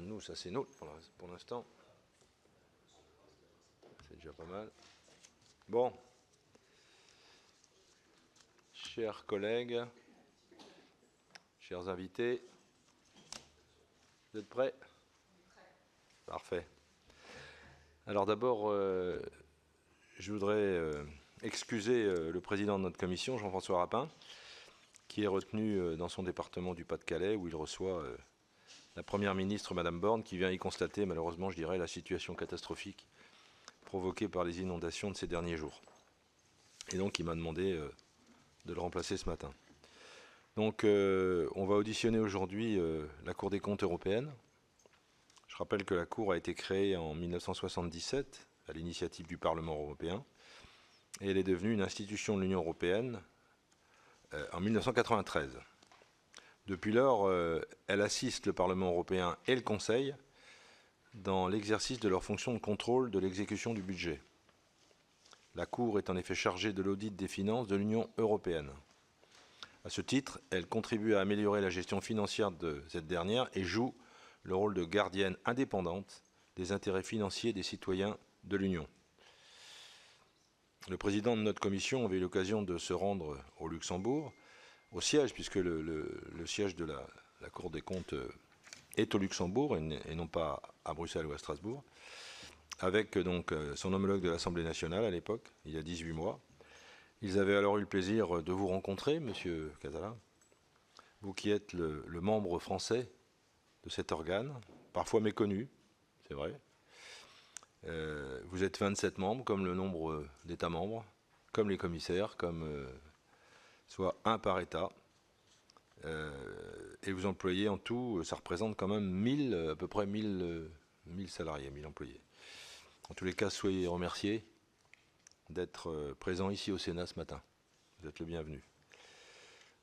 nous, ça c'est nôtre pour l'instant. C'est déjà pas mal. Bon. Chers collègues, chers invités, vous êtes prêts? Parfait. Alors d'abord, je voudrais excuser le président de notre commission, Jean-François Rapin, qui est retenu dans son département du Pas-de-Calais, où il reçoit la Première ministre, Madame Borne, qui vient y constater, malheureusement, je dirais, la situation catastrophique provoquée par les inondations de ces derniers jours. Et donc, il m'a demandé de le remplacer ce matin. Donc, on va auditionner aujourd'hui la Cour des comptes européenne. Je rappelle que la Cour a été créée en 1977 à l'initiative du Parlement européen et elle est devenue une institution de l'Union européenne en 1993. Depuis lors, elle assiste le Parlement européen et le Conseil dans l'exercice de leurs fonctions de contrôle de l'exécution du budget. La Cour est en effet chargée de l'audit des finances de l'Union européenne. À ce titre, elle contribue à améliorer la gestion financière de cette dernière et joue le rôle de gardienne indépendante des intérêts financiers des citoyens de l'Union. Le président de notre commission avait eu l'occasion de se rendre au Luxembourg, au siège, puisque le siège de la Cour des comptes est au Luxembourg et non pas à Bruxelles ou à Strasbourg, avec donc son homologue de l'Assemblée nationale à l'époque, il y a 18 mois. Ils avaient alors eu le plaisir de vous rencontrer, Monsieur Casala, vous qui êtes le membre français de cet organe, parfois méconnu, c'est vrai. Vous êtes 27 membres, comme le nombre d'États membres, comme les commissaires, comme soit un par État. Et vous employez en tout, ça représente quand même à peu près 1000 salariés, 1000 employés. En tous les cas, soyez remerciés d'être présents ici au Sénat ce matin. Vous êtes le bienvenu.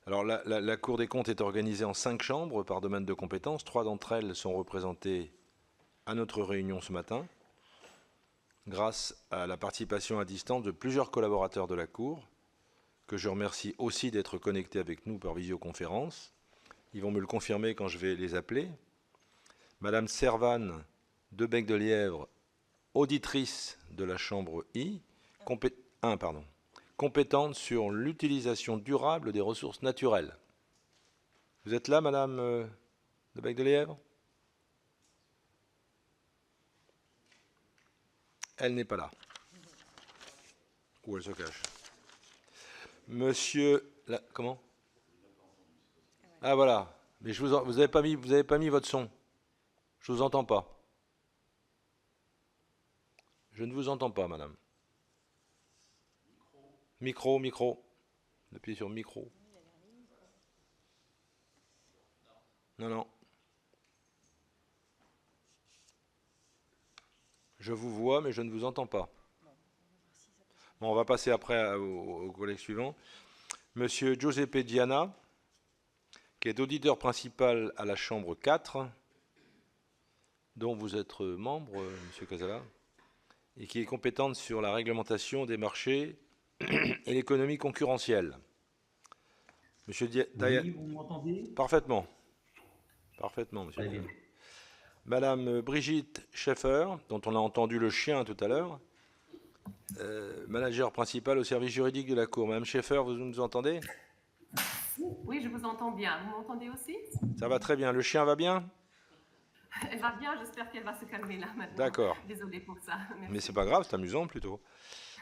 Alors la Cour des comptes est organisée en 5 chambres par domaine de compétences. 3 d'entre elles sont représentées à notre réunion ce matin, grâce à la participation à distance de plusieurs collaborateurs de la Cour, que je remercie aussi d'être connectés avec nous par visioconférence. Ils vont me le confirmer quand je vais les appeler. Madame Servane de Bec-de-Lièvre, auditrice de la Chambre I, compétente sur l'utilisation durable des ressources naturelles. Vous êtes là, Madame de Bec-de-Lièvre? Elle n'est pas là. Où elle se cache? Monsieur... comment? Ah voilà. Mais vous n'avez pas mis votre son. Je ne vous entends pas. Je ne vous entends pas, madame. Micro, micro. Appuyez sur micro. Non, non. Je vous vois, mais je ne vous entends pas. Bon, on va passer après au collègue suivant. Monsieur Giuseppe Diana, qui est auditeur principal à la Chambre 4, dont vous êtes membre, Monsieur Casala, et qui est compétente sur la réglementation des marchés et l'économie concurrentielle. Monsieur Oui, vous m'entendez? Parfaitement. Parfaitement, monsieur. Très bien. Madame Brigitte Schaeffer, dont on a entendu le chien tout à l'heure, manager principal au service juridique de la Cour. Madame Schaeffer, vous nous entendez? Oui, je vous entends bien. Vous m'entendez aussi? Ça va très bien. Le chien va bien? Elle va bien, j'espère qu'elle va se calmer là maintenant. D'accord. Désolée pour ça. Merci. Mais c'est pas grave, c'est amusant plutôt.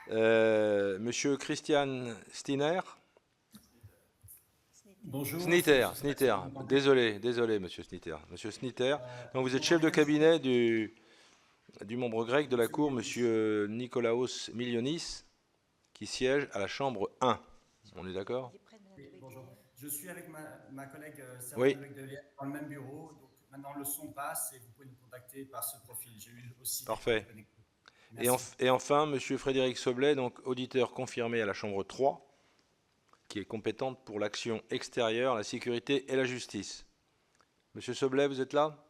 Monsieur Christian Steiner. Bonjour. Snitter. Désolé, monsieur Snitter. Monsieur Snitter. Donc vous êtes chef de cabinet du membre grec de la Cour, monsieur Nikolaos Milionis, qui siège à la Chambre 1. On est d'accord? Oui, bonjour. Je suis avec ma collègue Oui. Servane de Bec-de-Lièvre dans le même bureau. Donc maintenant le son passe et vous pouvez nous contacter par ce profil. J'ai eu aussi Parfait. Et enfin, monsieur Frédéric Soblet, donc auditeur confirmé à la Chambre 3, qui est compétente pour l'action extérieure, la sécurité et la justice. Monsieur Soblet, vous êtes là?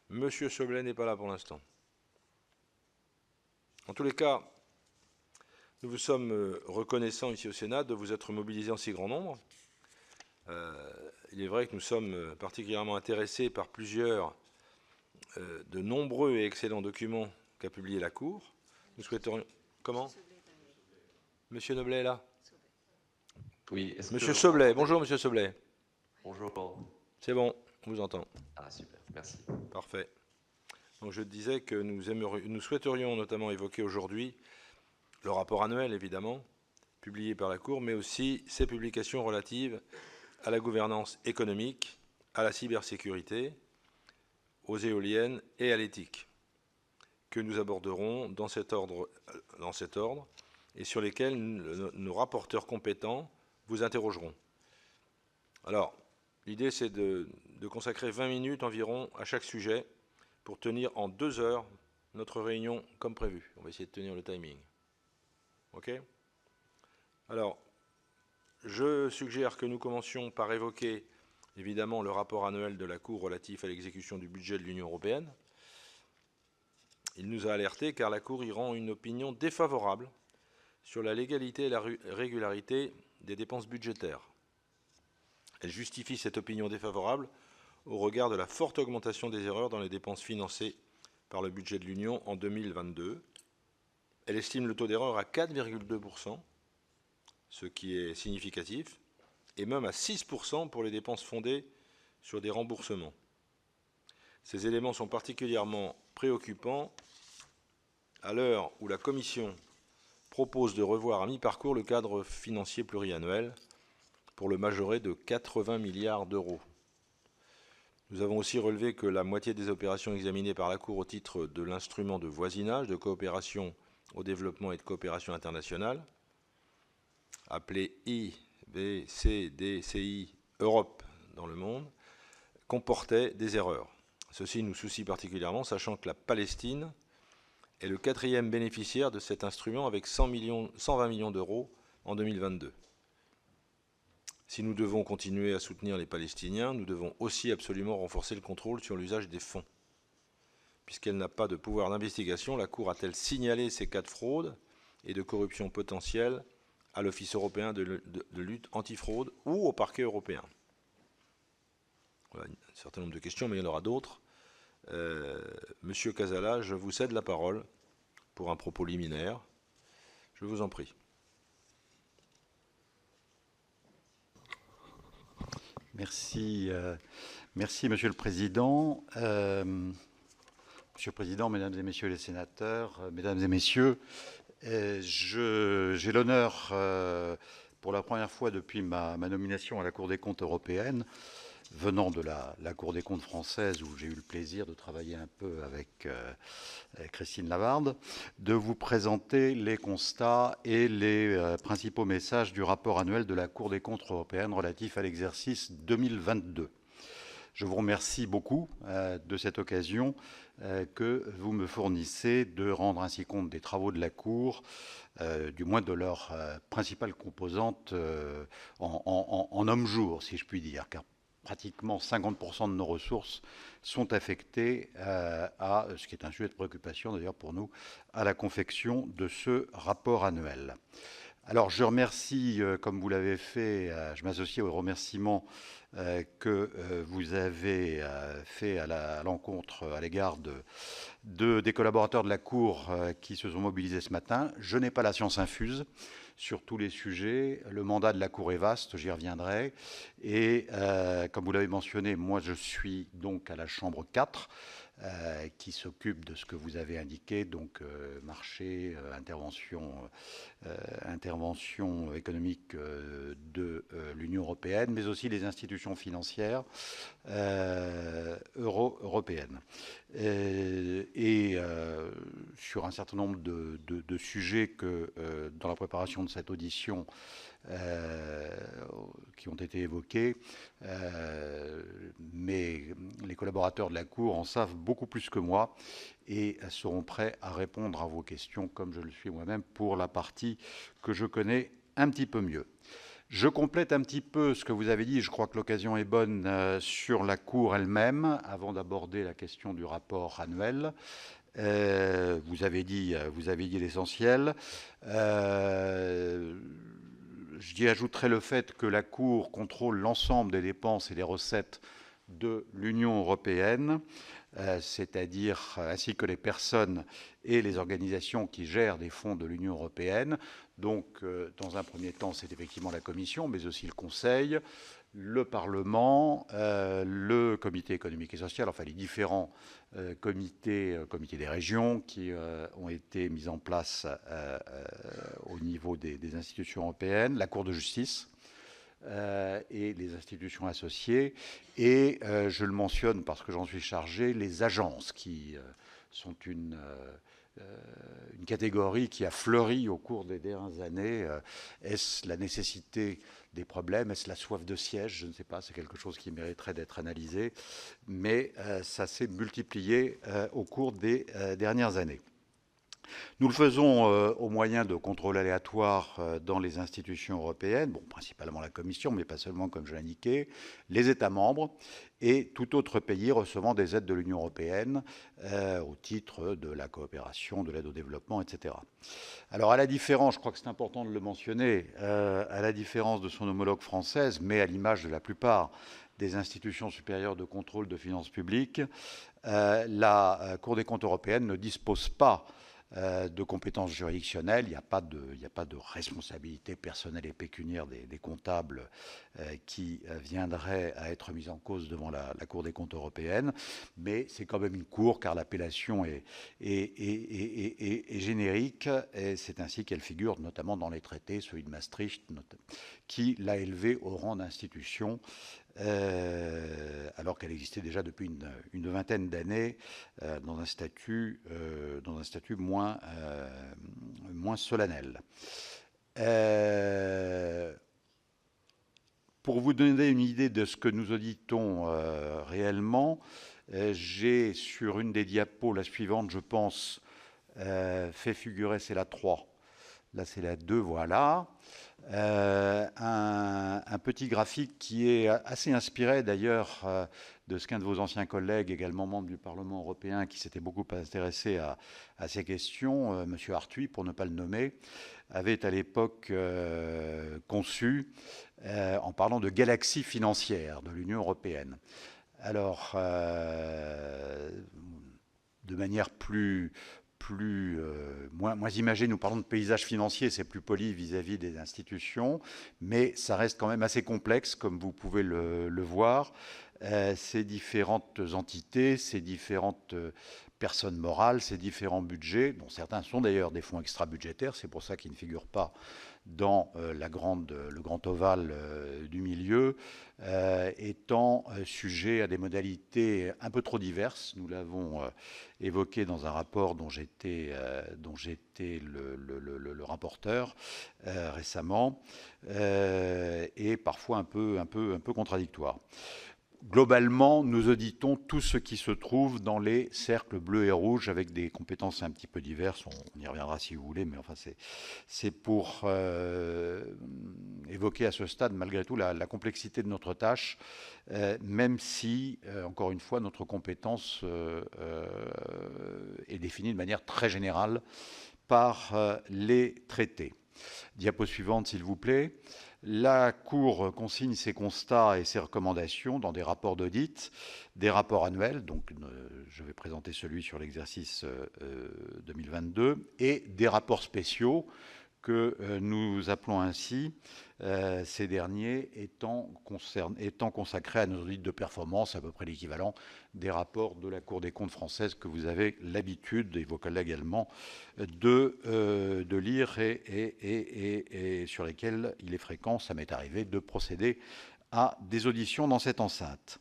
Monsieur Soblet n'est pas là pour l'instant. En tous les cas, nous vous sommes reconnaissants ici au Sénat de vous être mobilisés en si grand nombre. il est vrai que nous sommes particulièrement intéressés par de nombreux et excellents documents qu'a publié la Cour. Nous souhaiterions... Comment? Monsieur Noblet est là? Oui. Monsieur Soblet. Bonjour, Monsieur Soblet. Bonjour, Paul. C'est bon, on vous entend. Ah, super, merci. Parfait. Donc je disais que nous souhaiterions notamment évoquer aujourd'hui le rapport annuel, évidemment, publié par la Cour, mais aussi ses publications relatives à la gouvernance économique, à la cybersécurité, aux éoliennes et à l'éthique, que nous aborderons dans cet ordre et sur lesquels nos rapporteurs compétents vous interrogeront. Alors, l'idée, c'est de consacrer 20 minutes environ à chaque sujet pour tenir en 2 heures notre réunion comme prévu. On va essayer de tenir le timing. OK? Alors, je suggère que nous commencions par évoquer, évidemment, le rapport annuel de la Cour relatif à l'exécution du budget de l'Union européenne. Il nous a alertés car la Cour y rend une opinion défavorable sur la légalité et la régularité des dépenses budgétaires. Elle justifie cette opinion défavorable au regard de la forte augmentation des erreurs dans les dépenses financées par le budget de l'Union en 2022. Elle estime le taux d'erreur à 4,2%, ce qui est significatif, et même à 6% pour les dépenses fondées sur des remboursements. Ces éléments sont particulièrement préoccupants à l'heure où la Commission propose de revoir à mi-parcours le cadre financier pluriannuel pour le majorer de 80 milliards d'euros. Nous avons aussi relevé que la moitié des opérations examinées par la Cour au titre de l'instrument de voisinage, de coopération au développement et de coopération internationale, appelé IBCDCI Europe dans le monde, comportaient des erreurs. Ceci nous soucie particulièrement, sachant que la Palestine est le 4e bénéficiaire de cet instrument avec 120 millions d'euros en 2022. Si nous devons continuer à soutenir les Palestiniens, nous devons aussi absolument renforcer le contrôle sur l'usage des fonds. Puisqu'elle n'a pas de pouvoir d'investigation, la Cour a-t-elle signalé ces cas de fraude et de corruption potentielle à l'Office européen de lutte antifraude ou au Parquet européen? Voilà un certain nombre de questions, mais il y en aura d'autres. Monsieur Casala, je vous cède la parole pour un propos liminaire. Je vous en prie. Merci, merci Monsieur le Président. Monsieur le Président, Mesdames et Messieurs les sénateurs, Mesdames et Messieurs, j'ai l'honneur, pour la première fois depuis ma nomination à la Cour des comptes européenne, venant de la Cour des comptes française, où j'ai eu le plaisir de travailler un peu avec Christine Lavarde, de vous présenter les constats et les principaux messages du rapport annuel de la Cour des comptes européenne relatif à l'exercice 2022. Je vous remercie beaucoup de cette occasion que vous me fournissez de rendre ainsi compte des travaux de la Cour, du moins de leur principale composante en homme-jour, si je puis dire, car pratiquement 50% de nos ressources sont affectées à ce qui est un sujet de préoccupation d'ailleurs pour nous, à la confection de ce rapport annuel. Alors je remercie, comme vous l'avez fait, je m'associe aux remerciements que vous avez fait à l'encontre, à l'égard des collaborateurs de la Cour qui se sont mobilisés ce matin. Je n'ai pas la science infuse sur tous les sujets. Le mandat de la Cour est vaste, j'y reviendrai. Et comme vous l'avez mentionné, moi je suis donc à la Chambre 4, qui s'occupe de ce que vous avez indiqué, donc marché, intervention économique de l'Union européenne, mais aussi les institutions financières européennes. Et sur un certain nombre de sujets que, dans la préparation de cette audition, qui ont été évoqués, mais les collaborateurs de la Cour en savent beaucoup plus que moi et seront prêts à répondre à vos questions, comme je le suis moi-même, pour la partie que je connais un petit peu mieux. Je complète un petit peu ce que vous avez dit, je crois que l'occasion est bonne sur la Cour elle-même, avant d'aborder la question du rapport annuel. Vous avez dit l'essentiel. j'y ajouterai le fait que la Cour contrôle l'ensemble des dépenses et des recettes de l'Union européenne, c'est-à-dire ainsi que les personnes et les organisations qui gèrent des fonds de l'Union européenne. Donc, dans un premier temps, c'est effectivement la Commission, mais aussi le Conseil, le Parlement, le Comité économique et social, enfin les différents comités des régions qui ont été mis en place au niveau des institutions européennes, la Cour de justice et les institutions associées, et je le mentionne parce que j'en suis chargé, les agences qui sont une catégorie qui a fleuri au cours des dernières années. Est-ce la nécessité des problèmes? Est-ce la soif de siège? Je ne sais pas, c'est quelque chose qui mériterait d'être analysé, mais ça s'est multiplié au cours des dernières années. Nous le faisons au moyen de contrôles aléatoires dans les institutions européennes, bon, principalement la Commission, mais pas seulement, comme je l'indiquais, les États membres et tout autre pays recevant des aides de l'Union européenne au titre de la coopération, de l'aide au développement, etc. Alors, à la différence, je crois que c'est important de le mentionner, à la différence de son homologue française, mais à l'image de la plupart des institutions supérieures de contrôle de finances publiques, la Cour des comptes européenne ne dispose pas de compétences juridictionnelles. Il n'y a pas de responsabilité personnelle et pécuniaire des comptables qui viendraient à être mis en cause devant la Cour des comptes européenne, mais c'est quand même une cour car l'appellation est générique et c'est ainsi qu'elle figure notamment dans les traités, celui de Maastricht, qui l'a élevée au rang d'institution alors qu'elle existait déjà depuis une vingtaine d'années dans un statut moins solennel. Pour vous donner une idée de ce que nous auditons réellement, j'ai sur une des diapos, la suivante, je pense, fait figurer, c'est la 3. Là, c'est la 2, voilà. Un petit graphique qui est assez inspiré d'ailleurs de ce qu'un de vos anciens collègues, également membre du Parlement européen, qui s'était beaucoup intéressé à ces questions, M. Arthuis, pour ne pas le nommer, avait à l'époque conçu en parlant de galaxie financière de l'Union européenne. Alors, de manière moins imagé, nous parlons de paysage financier, c'est plus poli vis-à-vis des institutions, mais ça reste quand même assez complexe, comme vous pouvez le voir. Ces différentes entités, ces différentes personnes morales, ces différents budgets, dont certains sont d'ailleurs des fonds extra-budgétaires, c'est pour ça qu'ils ne figurent pas dans le grand ovale du milieu, étant sujet à des modalités un peu trop diverses. Nous l'avons évoqué dans un rapport dont j'étais le rapporteur récemment, et parfois un peu contradictoire. Globalement, nous auditons tout ce qui se trouve dans les cercles bleus et rouges avec des compétences un petit peu diverses. On y reviendra si vous voulez, mais enfin c'est pour évoquer à ce stade, malgré tout, la complexité de notre tâche, même si, encore une fois, notre compétence est définie de manière très générale par les traités. Diapo suivante, s'il vous plaît. La Cour consigne ses constats et ses recommandations dans des rapports d'audit, des rapports annuels, donc je vais présenter celui sur l'exercice 2022, et des rapports spéciaux que nous appelons ainsi, ces derniers étant consacrés à nos audits de performance, à peu près l'équivalent des rapports de la Cour des comptes française que vous avez l'habitude, et vos collègues également, de lire et sur lesquels il est fréquent, ça m'est arrivé, de procéder à des auditions dans cette enceinte.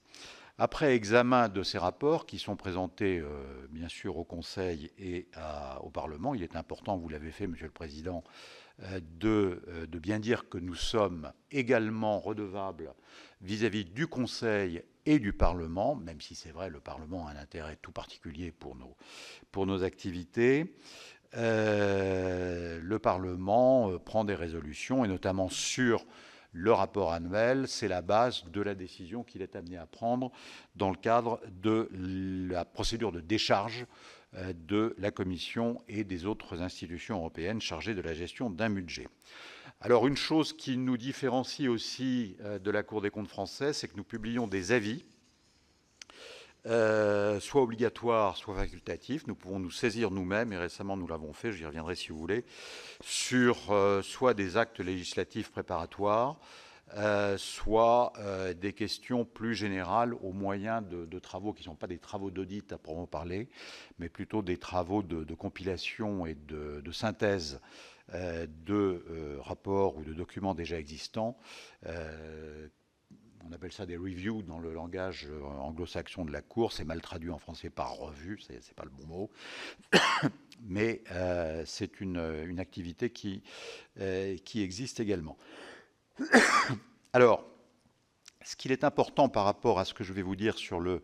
Après examen de ces rapports qui sont présentés bien sûr au Conseil et au Parlement, il est important, vous l'avez fait Monsieur le Président, de bien dire que nous sommes également redevables vis-à-vis du Conseil et du Parlement, même si c'est vrai, le Parlement a un intérêt tout particulier pour nos activités. Le Parlement prend des résolutions, et notamment sur Le rapport annuel, c'est la base de la décision qu'il est amené à prendre dans le cadre de la procédure de décharge de la Commission et des autres institutions européennes chargées de la gestion d'un budget. Alors, une chose qui nous différencie aussi de la Cour des comptes française, c'est que nous publions des avis, soit obligatoires, soit facultatifs. Nous pouvons nous saisir nous-mêmes, et récemment nous l'avons fait, j'y reviendrai si vous voulez, sur soit des actes législatifs préparatoires, soit des questions plus générales au moyen de travaux qui ne sont pas des travaux d'audit à proprement parler, mais plutôt des travaux de compilation et de synthèse de rapports ou de documents déjà existants. On appelle ça des reviews dans le langage anglo-saxon de la Cour. C'est mal traduit en français par revue, c'est pas le bon mot. Mais c'est une activité qui existe également. Alors, ce qu'il est important par rapport à ce que je vais vous dire sur le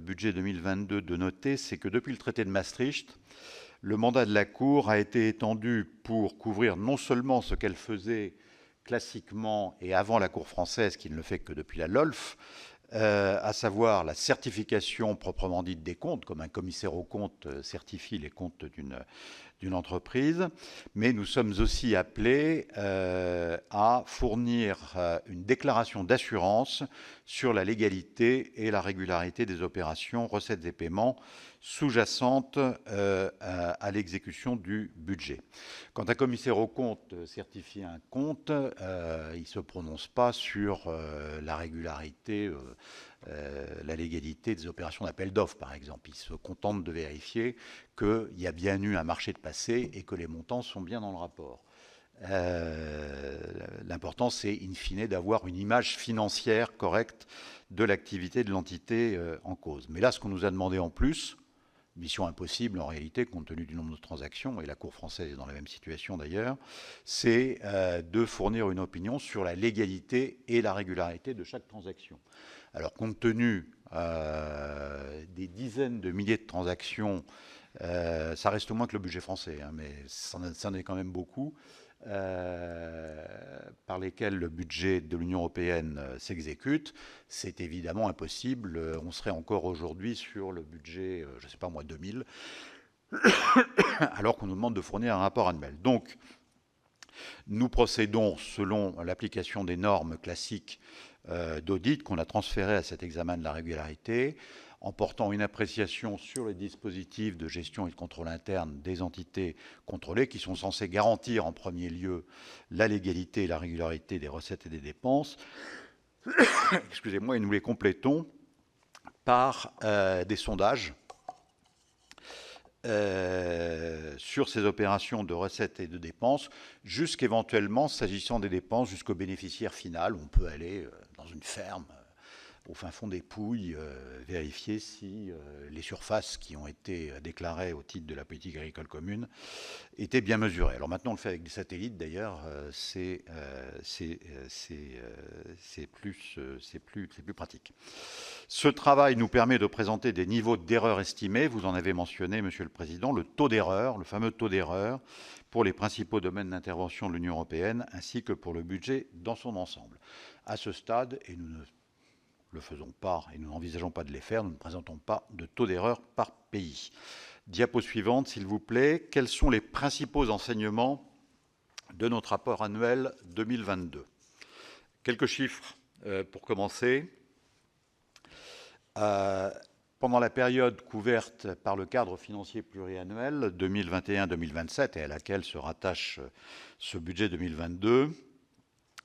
budget 2022 de noter, c'est que depuis le traité de Maastricht, le mandat de la Cour a été étendu pour couvrir non seulement ce qu'elle faisait classiquement et avant la Cour française, qui ne le fait que depuis la LOLF, à savoir la certification proprement dite des comptes, comme un commissaire aux comptes certifie les comptes d'une entreprise, mais nous sommes aussi appelés à fournir une déclaration d'assurance sur la légalité et la régularité des opérations, recettes et paiements sous-jacentes à l'exécution du budget. Quand un commissaire aux comptes certifie un compte, il ne se prononce pas sur la régularité, la légalité des opérations d'appel d'offres, par exemple. Il se contente de vérifier qu'il y a bien eu un marché de passé et que les montants sont bien dans le rapport. L'important, c'est in fine d'avoir une image financière correcte de l'activité de l'entité en cause. Mais là, ce qu'on nous a demandé en plus, mission impossible en réalité, compte tenu du nombre de transactions, et la Cour française est dans la même situation d'ailleurs, c'est de fournir une opinion sur la légalité et la régularité de chaque transaction. Alors, compte tenu des dizaines de milliers de transactions, ça reste moins que le budget français, hein, mais ça en est quand même beaucoup, par lesquels le budget de l'Union européenne s'exécute, c'est évidemment impossible. On serait encore aujourd'hui sur le budget, je ne sais pas moi, 2000, alors qu'on nous demande de fournir un rapport annuel. Donc, nous procédons selon l'application des normes classiques d'audit qu'on a transférées à cet examen de la régularité, en portant une appréciation sur les dispositifs de gestion et de contrôle interne des entités contrôlées qui sont censés garantir en premier lieu la légalité et la régularité des recettes et des dépenses. Excusez-moi, et nous les complétons par des sondages sur ces opérations de recettes et de dépenses, jusqu'éventuellement, s'agissant des dépenses, jusqu'au bénéficiaire final. On peut aller dans une ferme au fin fond des Pouilles, vérifier si les surfaces qui ont été déclarées au titre de la politique agricole commune étaient bien mesurées. Alors maintenant, on le fait avec des satellites, d'ailleurs, c'est plus pratique. Ce travail nous permet de présenter des niveaux d'erreur estimés. Vous en avez mentionné, Monsieur le Président, le taux d'erreur, le fameux taux d'erreur, pour les principaux domaines d'intervention de l'Union européenne, ainsi que pour le budget dans son ensemble. À ce stade, et nous ne le faisons pas et nous n'envisageons pas de les faire, nous ne présentons pas de taux d'erreur par pays. Diapo suivante, s'il vous plaît. Quels sont les principaux enseignements de notre rapport annuel 2022 ? Quelques chiffres pour commencer. Pendant la période couverte par le cadre financier pluriannuel 2021-2027 et à laquelle se rattache ce budget 2022,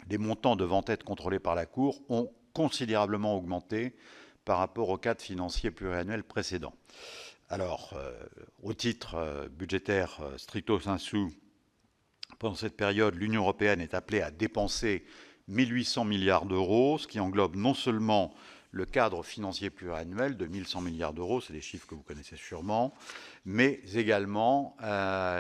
les montants devant être contrôlés par la Cour ont considérablement augmenté par rapport au cadre financier pluriannuel précédent. Alors, au titre budgétaire stricto sensu, pendant cette période, l'Union européenne est appelée à dépenser 1800 milliards d'euros, ce qui englobe non seulement le cadre financier pluriannuel de 1100 milliards d'euros, c'est des chiffres que vous connaissez sûrement, mais également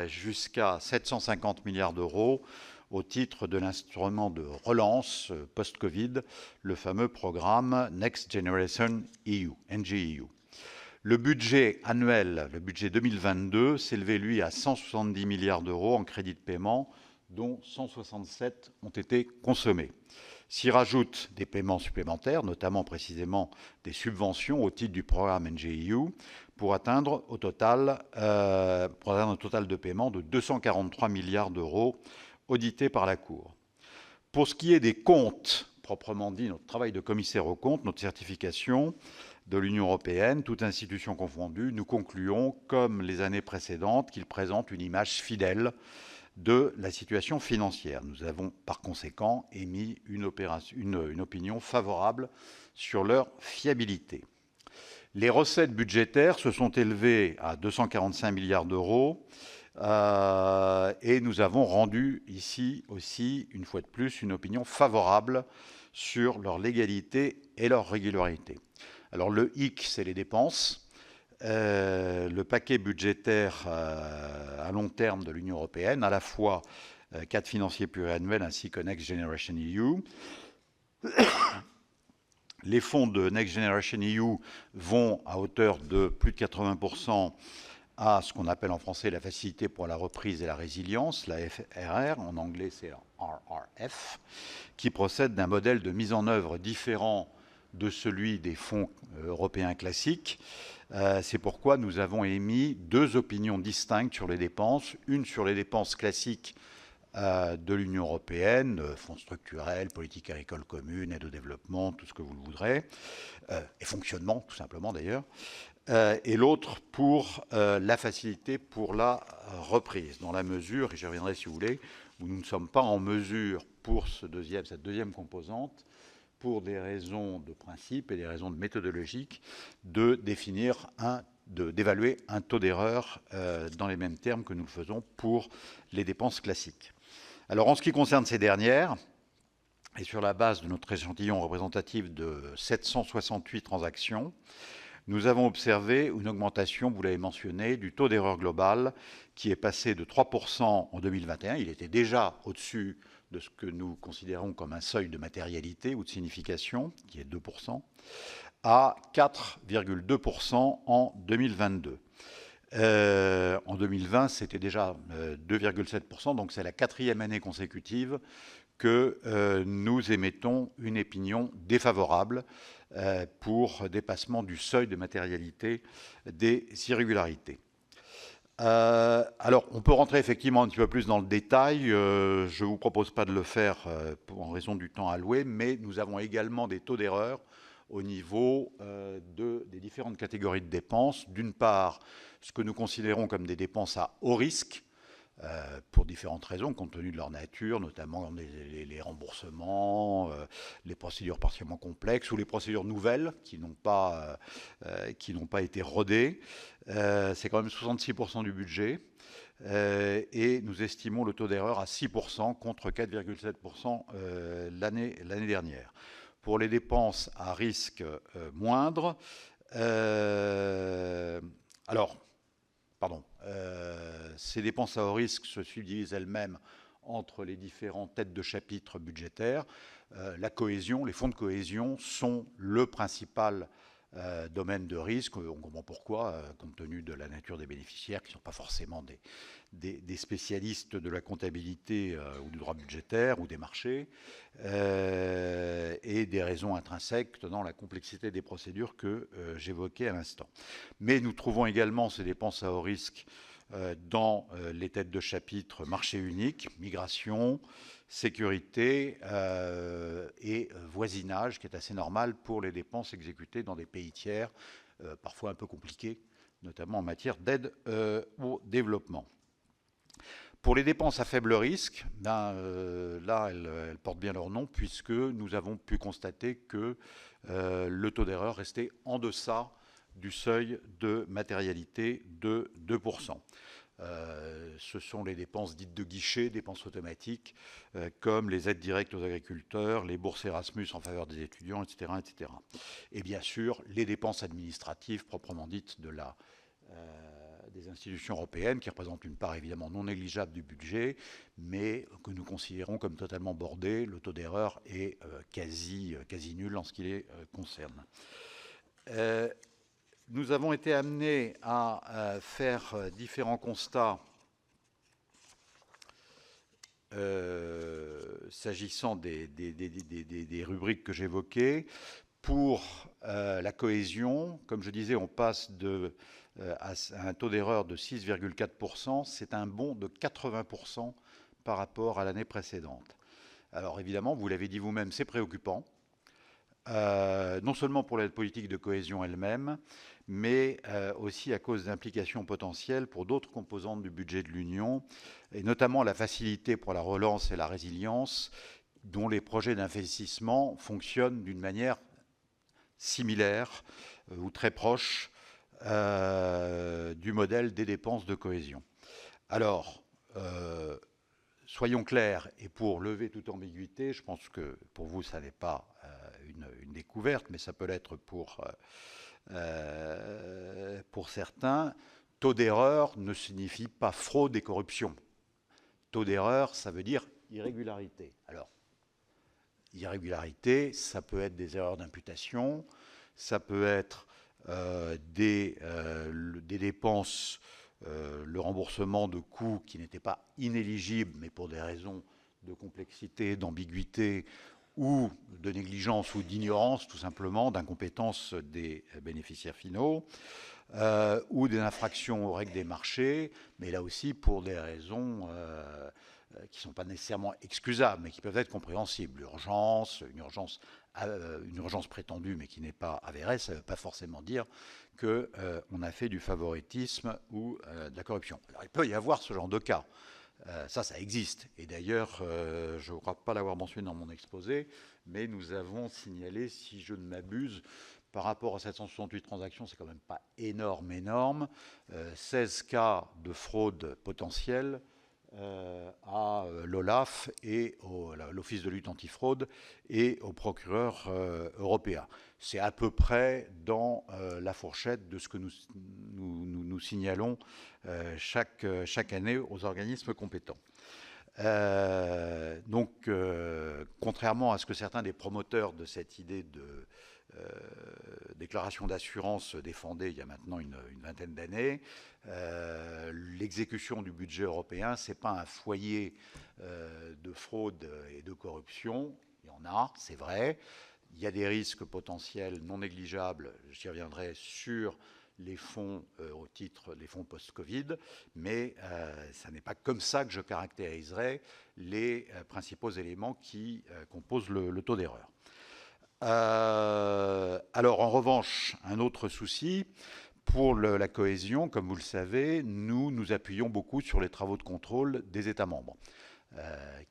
jusqu'à 750 milliards d'euros au titre de l'instrument de relance post-Covid, le fameux programme Next Generation EU, NGEU. Le budget annuel, le budget 2022, s'élevait, lui, à 170 milliards d'euros en crédit de paiement, dont 167 ont été consommés. S'y rajoutent des paiements supplémentaires, notamment précisément des subventions au titre du programme NGEU, pour atteindre un total de paiement de 243 milliards d'euros audités par la Cour. Pour ce qui est des comptes, proprement dit, notre travail de commissaire aux comptes, notre certification de l'Union européenne, toute institution confondue, nous concluons, comme les années précédentes, qu'ils présentent une image fidèle de la situation financière. Nous avons par conséquent émis une opinion favorable sur leur fiabilité. Les recettes budgétaires se sont élevées à 245 milliards d'euros et nous avons rendu ici aussi, une fois de plus, une opinion favorable sur leur légalité et leur régularité. Alors le hic, c'est les dépenses. Le paquet budgétaire à long terme de l'Union européenne, à la fois cadre financier pluriannuel ainsi que Next Generation EU. Les fonds de Next Generation EU vont à hauteur de plus de 80% à ce qu'on appelle en français la facilité pour la reprise et la résilience, la FRR, en anglais c'est RRF, qui procède d'un modèle de mise en œuvre différent de celui des fonds européens classiques. C'est pourquoi nous avons émis deux opinions distinctes sur les dépenses. Une sur les dépenses classiques de l'Union européenne, fonds structurels, politique agricole commune, aide au développement, tout ce que vous le voudrez, et fonctionnement, tout simplement d'ailleurs. Et l'autre pour la facilité pour la reprise, dans la mesure, et je reviendrai si vous voulez, où nous ne sommes pas en mesure pour cette deuxième composante, pour des raisons de principe et des raisons de méthodologique, de définir d'évaluer un taux d'erreur dans les mêmes termes que nous le faisons pour les dépenses classiques. Alors en ce qui concerne ces dernières, et sur la base de notre échantillon représentatif de 768 transactions, nous avons observé une augmentation, vous l'avez mentionné, du taux d'erreur global qui est passé de 3% en 2021. Il était déjà au-dessus de ce que nous considérons comme un seuil de matérialité ou de signification, qui est 2%, à 4,2% en 2022. En 2020, c'était déjà 2,7%, donc c'est la 4e année consécutive que nous émettons une opinion défavorable pour dépassement du seuil de matérialité des irrégularités. Alors, on peut rentrer effectivement un petit peu plus dans le détail. Je ne vous propose pas de le faire en raison du temps alloué, mais nous avons également des taux d'erreur au niveau des différentes catégories de dépenses. D'une part, ce que nous considérons comme des dépenses à haut risque, pour différentes raisons, compte tenu de leur nature, notamment les remboursements, les procédures partiellement complexes ou les procédures nouvelles qui n'ont pas été rodées. C'est quand même 66% du budget. Et nous estimons le taux d'erreur à 6% contre 4,7% l'année dernière. Pour les dépenses à risque moindre, ces dépenses à haut risque se subdivisent elles-mêmes entre les différentes têtes de chapitre budgétaires. La cohésion, les fonds de cohésion sont le principal domaine de risque. On comprend pourquoi, compte tenu de la nature des bénéficiaires, qui ne sont pas forcément des spécialistes de la comptabilité ou du droit budgétaire ou des marchés, et des raisons intrinsèques tenant la complexité des procédures que j'évoquais à l'instant. Mais nous trouvons également ces dépenses à haut risque dans les têtes de chapitre marché unique, migration, sécurité et voisinage, qui est assez normal pour les dépenses exécutées dans des pays tiers, parfois un peu compliqués, notamment en matière d'aide au développement. Pour les dépenses à faible risque, là, elles portent bien leur nom, puisque nous avons pu constater que le taux d'erreur restait en deçà du seuil de matérialité de 2%. Ce sont les dépenses dites de guichet, dépenses automatiques, comme les aides directes aux agriculteurs, les bourses Erasmus en faveur des étudiants, etc., etc. Et bien sûr, les dépenses administratives proprement dites des institutions européennes, qui représentent une part évidemment non négligeable du budget, mais que nous considérons comme totalement bordé. Le taux d'erreur est quasi nul en ce qui les concerne. Nous avons été amenés à faire différents constats s'agissant des rubriques que j'évoquais, pour la cohésion, comme je disais, on passe à un taux d'erreur de 6,4%. C'est un bond de 80% par rapport à l'année précédente. Alors évidemment, vous l'avez dit vous-même, c'est préoccupant. Non seulement pour la politique de cohésion elle-même, mais aussi à cause d'implications potentielles pour d'autres composantes du budget de l'Union, et notamment la facilité pour la relance et la résilience, dont les projets d'investissement fonctionnent d'une manière similaire ou très proche du modèle des dépenses de cohésion. Alors, soyons clairs, et pour lever toute ambiguïté, je pense que pour vous, ça n'est pas une découverte, mais ça peut l'être pour certains. Taux d'erreur ne signifie pas fraude et corruption. Taux d'erreur, ça veut dire irrégularité. Alors, irrégularité, ça peut être des erreurs d'imputation, ça peut être des dépenses, le remboursement de coûts qui n'étaient pas inéligibles, mais pour des raisons de complexité, d'ambiguïté ou de négligence ou d'ignorance, tout simplement, d'incompétence des bénéficiaires finaux, ou des infractions aux règles des marchés, mais là aussi pour des raisons qui ne sont pas nécessairement excusables, mais qui peuvent être compréhensibles. L'urgence, une urgence prétendue, mais qui n'est pas avérée, ça ne veut pas forcément dire qu'on a fait du favoritisme ou de la corruption. Alors il peut y avoir ce genre de cas. Ça existe. Et d'ailleurs, je ne crois pas l'avoir mentionné dans mon exposé, mais nous avons signalé, si je ne m'abuse, par rapport à 768 transactions, c'est quand même pas énorme, 16 cas de fraude potentielle à l'OLAF et l'Office de lutte antifraude et au procureur européen. C'est à peu près dans la fourchette de ce que nous signalons chaque année aux organismes compétents. Donc, contrairement à ce que certains des promoteurs de cette idée de déclaration d'assurance défendaient il y a maintenant une vingtaine d'années, l'exécution du budget européen, ce n'est pas un foyer de fraude et de corruption. Il y en a, c'est vrai. Il y a des risques potentiels non négligeables, j'y reviendrai, sur les fonds au titre des fonds post-Covid, mais ce n'est pas comme ça que je caractériserai les principaux éléments qui composent le taux d'erreur. Alors, en revanche, un autre souci, pour la cohésion, comme vous le savez, nous appuyons beaucoup sur les travaux de contrôle des États membres,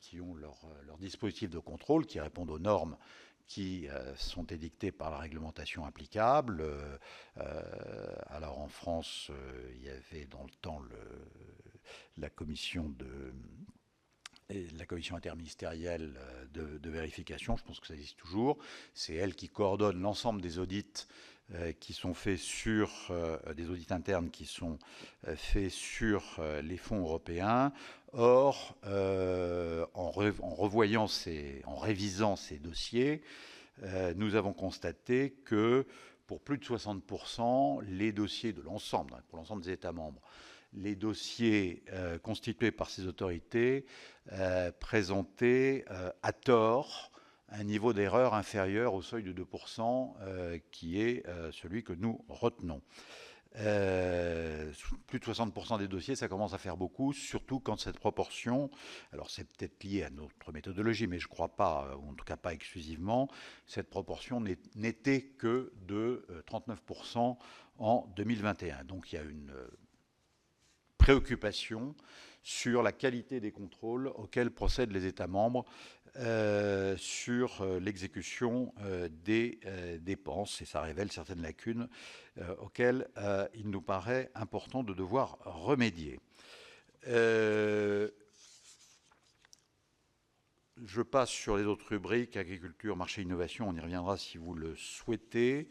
qui ont leur dispositif de contrôle, qui répondent aux normes qui sont édictées par la réglementation applicable. Alors, en France, il y avait dans le temps la commission interministérielle de vérification, je pense que ça existe toujours. C'est elle qui coordonne l'ensemble des audits qui sont faits sur des audits internes qui sont faits sur les fonds européens. Or, en révisant ces dossiers, nous avons constaté que pour plus de 60%, les dossiers de l'ensemble, pour l'ensemble des États membres, les dossiers constitués par ces autorités présentaient à tort un niveau d'erreur inférieur au seuil de 2%, qui est celui que nous retenons. Plus de 60% des dossiers, ça commence à faire beaucoup, surtout quand cette proportion, alors c'est peut-être lié à notre méthodologie, mais je ne crois pas, ou en tout cas pas exclusivement, cette proportion n'était que de 39% en 2021. Donc il y a une préoccupation sur la qualité des contrôles auxquels procèdent les États membres sur l'exécution des dépenses, et ça révèle certaines lacunes auxquelles il nous paraît important de devoir remédier. Je passe sur les autres rubriques, agriculture, marché, innovation, on y reviendra si vous le souhaitez.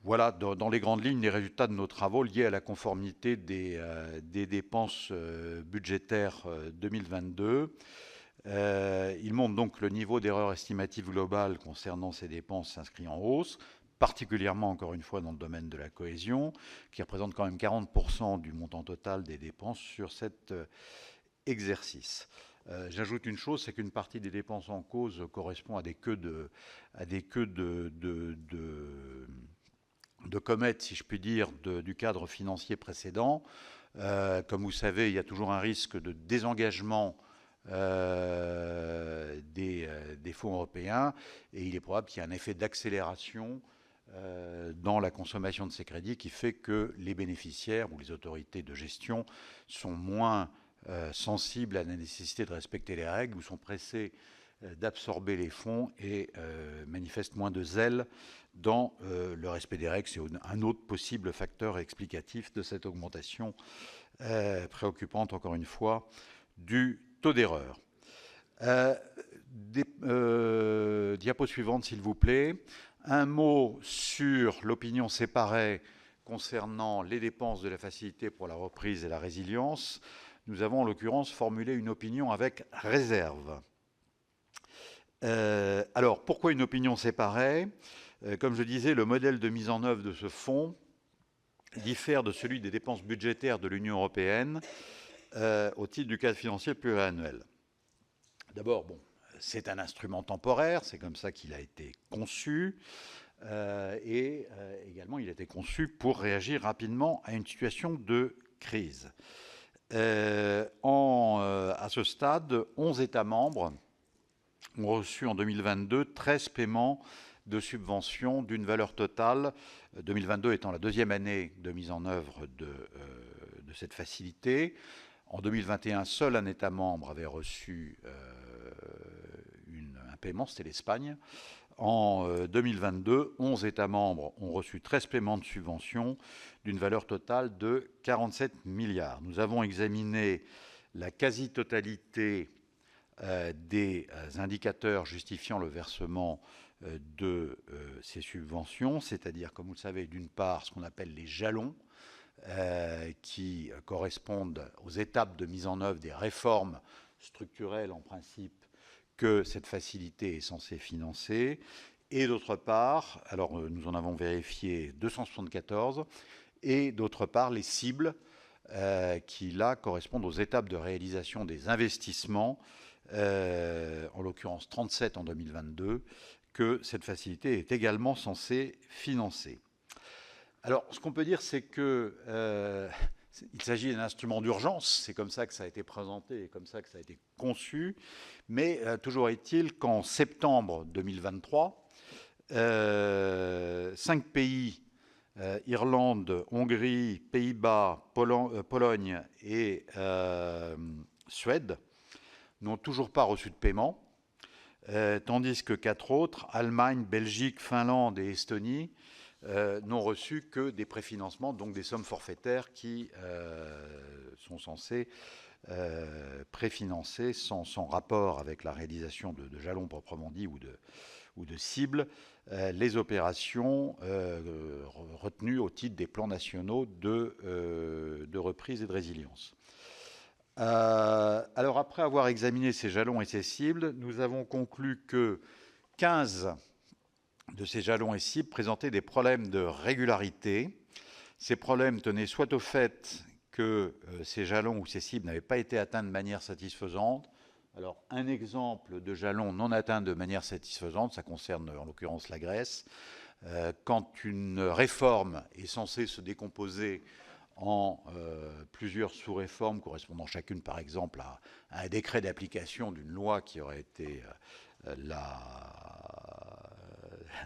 Voilà, dans les grandes lignes, les résultats de nos travaux liés à la conformité des dépenses budgétaires 2022. Il montre donc que le niveau d'erreur estimative globale concernant ces dépenses s'inscrit en hausse, particulièrement, encore une fois, dans le domaine de la cohésion, qui représente quand même 40% du montant total des dépenses sur cet exercice. J'ajoute une chose, c'est qu'une partie des dépenses en cause correspond à des queues de comètes, si je puis dire, du cadre financier précédent. Comme vous savez, il y a toujours un risque de désengagement des fonds européens, et il est probable qu'il y ait un effet d'accélération dans la consommation de ces crédits qui fait que les bénéficiaires ou les autorités de gestion sont moins sensibles à la nécessité de respecter les règles ou sont pressés d'absorber les fonds et manifestent moins de zèle dans le respect des règles. C'est un autre possible facteur explicatif de cette augmentation préoccupante, encore une fois, du taux d'erreur. Diapo suivante, s'il vous plaît. Un mot sur l'opinion séparée concernant les dépenses de la facilité pour la reprise et la résilience. Nous avons en l'occurrence formulé une opinion avec réserve. Alors, pourquoi une opinion séparée ? Comme je disais, le modèle de mise en œuvre de ce fonds diffère de celui des dépenses budgétaires de l'Union européenne au titre du cadre financier pluriannuel. D'abord, bon, c'est un instrument temporaire, c'est comme ça qu'il a été conçu, et également il a été conçu pour réagir rapidement à une situation de crise. À ce stade, 11 États membres ont reçu en 2022 13 paiements de subventions d'une valeur totale, 2022 étant la deuxième année de mise en œuvre de cette facilité. En 2021, seul un État membre avait reçu un paiement, c'était l'Espagne. En 2022, 11 États membres ont reçu 13 paiements de subventions d'une valeur totale de 47 milliards. Nous avons examiné la quasi-totalité des indicateurs justifiant le versement de ces subventions, c'est-à-dire, comme vous le savez, d'une part, ce qu'on appelle les jalons, qui correspondent aux étapes de mise en œuvre des réformes structurelles, en principe, que cette facilité est censée financer. Et d'autre part, alors nous en avons vérifié 274, et d'autre part, les cibles qui, là, correspondent aux étapes de réalisation des investissements, en l'occurrence 37 en 2022, que cette facilité est également censée financer. Alors, ce qu'on peut dire, c'est que il s'agit d'un instrument d'urgence, c'est comme ça que ça a été présenté et comme ça que ça a été conçu, mais toujours est-il qu'en septembre 2023, 5 pays, Irlande, Hongrie, Pays-Bas, Pologne et Suède, n'ont toujours pas reçu de paiement, tandis que 4 autres, Allemagne, Belgique, Finlande et Estonie, n'ont reçu que des préfinancements, donc des sommes forfaitaires qui sont censées préfinancer sans rapport avec la réalisation de jalons proprement dit ou de cibles, les opérations retenues au titre des plans nationaux de reprise et de résilience. Alors après avoir examiné ces jalons et ces cibles, nous avons conclu que 15 de ces jalons et cibles présentaient des problèmes de régularité. Ces problèmes tenaient soit au fait que ces jalons ou ces cibles n'avaient pas été atteints de manière satisfaisante. Alors, un exemple de jalon non atteint de manière satisfaisante, ça concerne en l'occurrence la Grèce. Quand une réforme est censée se décomposer en plusieurs sous-réformes correspondant chacune, par exemple, à un décret d'application d'une loi qui aurait été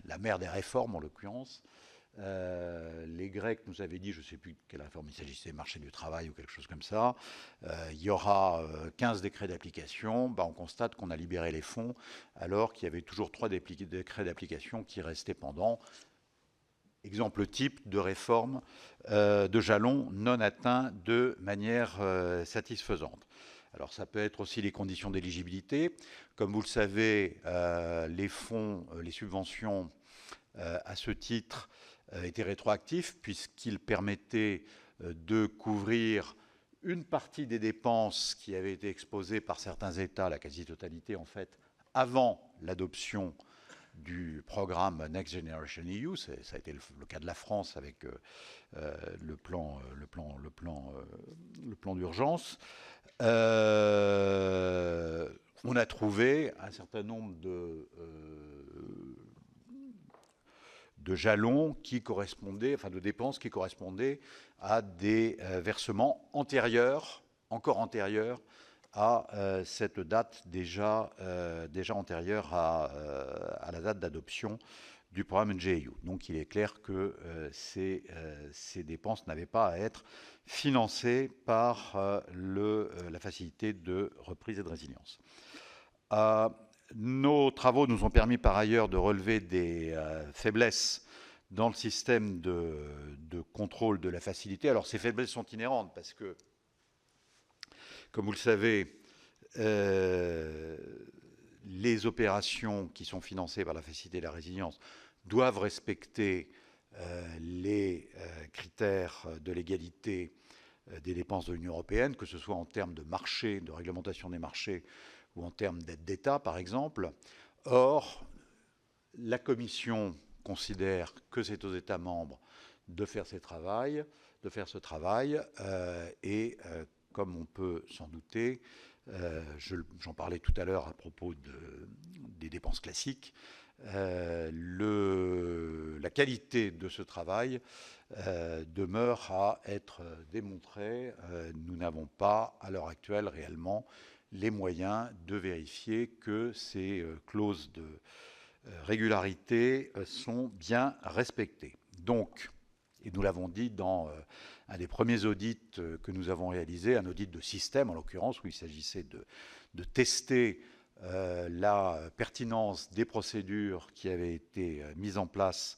la mère des réformes, en l'occurrence. Les Grecs nous avaient dit, je ne sais plus de quelle réforme il s'agissait, marché du travail ou quelque chose comme ça, il y aura 15 décrets d'application. On constate qu'on a libéré les fonds alors qu'il y avait toujours 3 décrets d'application qui restaient pendants. Exemple type de réforme de jalons non atteints de manière satisfaisante. Alors ça peut être aussi les conditions d'éligibilité. Comme vous le savez, les fonds, les subventions à ce titre étaient rétroactifs puisqu'ils permettaient de couvrir une partie des dépenses qui avaient été exposées par certains États, la quasi-totalité en fait, avant l'adoption du programme Next Generation EU. Ça a été le cas de la France avec le plan d'urgence. On a trouvé un certain nombre de jalons qui correspondaient, enfin de dépenses qui correspondaient à des versements encore antérieurs à cette date déjà antérieure à la date d'adoption du programme NGEU. Donc il est clair que ces dépenses n'avaient pas à être financées par la facilité de reprise et de résilience. Nos travaux nous ont permis par ailleurs de relever des faiblesses dans le système de contrôle de la facilité. Alors ces faiblesses sont inhérentes parce que, comme vous le savez, les opérations qui sont financées par la facilité de la résilience doivent respecter les critères de légalité des dépenses de l'Union européenne, que ce soit en termes de marché, de réglementation des marchés, ou en termes d'aide d'État, par exemple. Or, la Commission considère que c'est aux États membres de faire ce travail, et comme on peut s'en douter, j'en parlais tout à l'heure à propos des dépenses classiques, la qualité de ce travail demeure à être démontrée. Nous n'avons pas, à l'heure actuelle, réellement les moyens de vérifier que ces clauses de régularité sont bien respectées. Donc, et nous l'avons dit dans un des premiers audits que nous avons réalisé, un audit de système en l'occurrence, où il s'agissait de tester la pertinence des procédures qui avaient été mises en place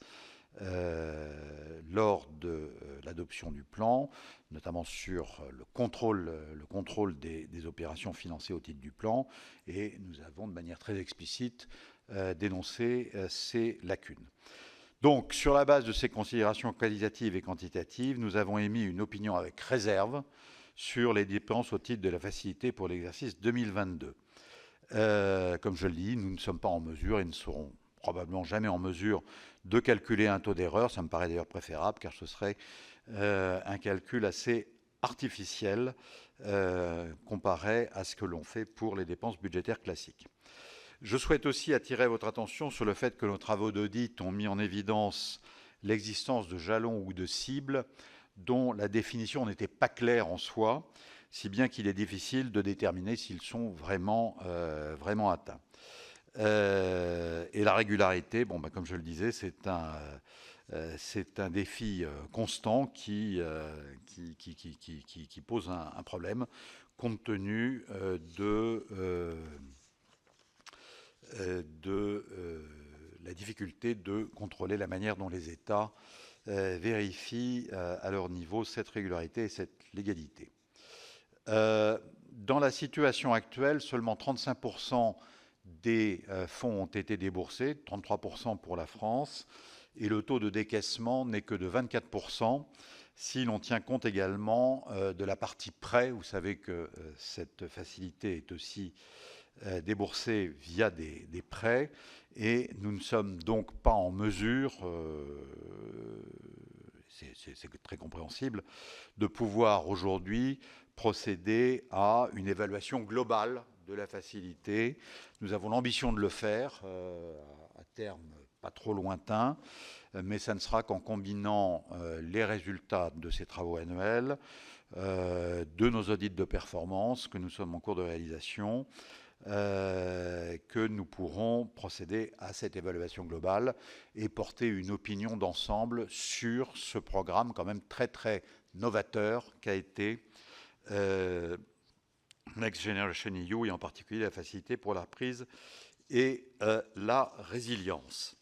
lors de l'adoption du plan, notamment sur le contrôle des opérations financées au titre du plan, et nous avons de manière très explicite dénoncé ces lacunes. Donc, sur la base de ces considérations qualitatives et quantitatives, nous avons émis une opinion avec réserve sur les dépenses au titre de la facilité pour l'exercice 2022. Comme je le dis, nous ne sommes pas en mesure et ne serons probablement jamais en mesure de calculer un taux d'erreur. Ça me paraît d'ailleurs préférable, car ce serait un calcul assez artificiel comparé à ce que l'on fait pour les dépenses budgétaires classiques. Je souhaite aussi attirer votre attention sur le fait que nos travaux d'audit ont mis en évidence l'existence de jalons ou de cibles dont la définition n'était pas claire en soi, si bien qu'il est difficile de déterminer s'ils sont vraiment atteints. Et la régularité, comme je le disais, c'est un défi constant qui pose un problème compte tenu de la difficulté de contrôler la manière dont les États vérifient à leur niveau cette régularité et cette légalité. Dans la situation actuelle, seulement 35% des fonds ont été déboursés, 33% pour la France, et le taux de décaissement n'est que de 24%, si l'on tient compte également de la partie prêt. Vous savez que cette facilité est aussi déboursés via des prêts, et nous ne sommes donc pas en mesure, c'est très compréhensible, de pouvoir aujourd'hui procéder à une évaluation globale de la facilité. Nous avons l'ambition de le faire à terme pas trop lointain, mais ça ne sera qu'en combinant les résultats de ces travaux annuels, de nos audits de performance que nous sommes en cours de réalisation, que nous pourrons procéder à cette évaluation globale et porter une opinion d'ensemble sur ce programme quand même très très novateur qu'a été Next Generation EU, et en particulier la facilité pour la reprise et la résilience.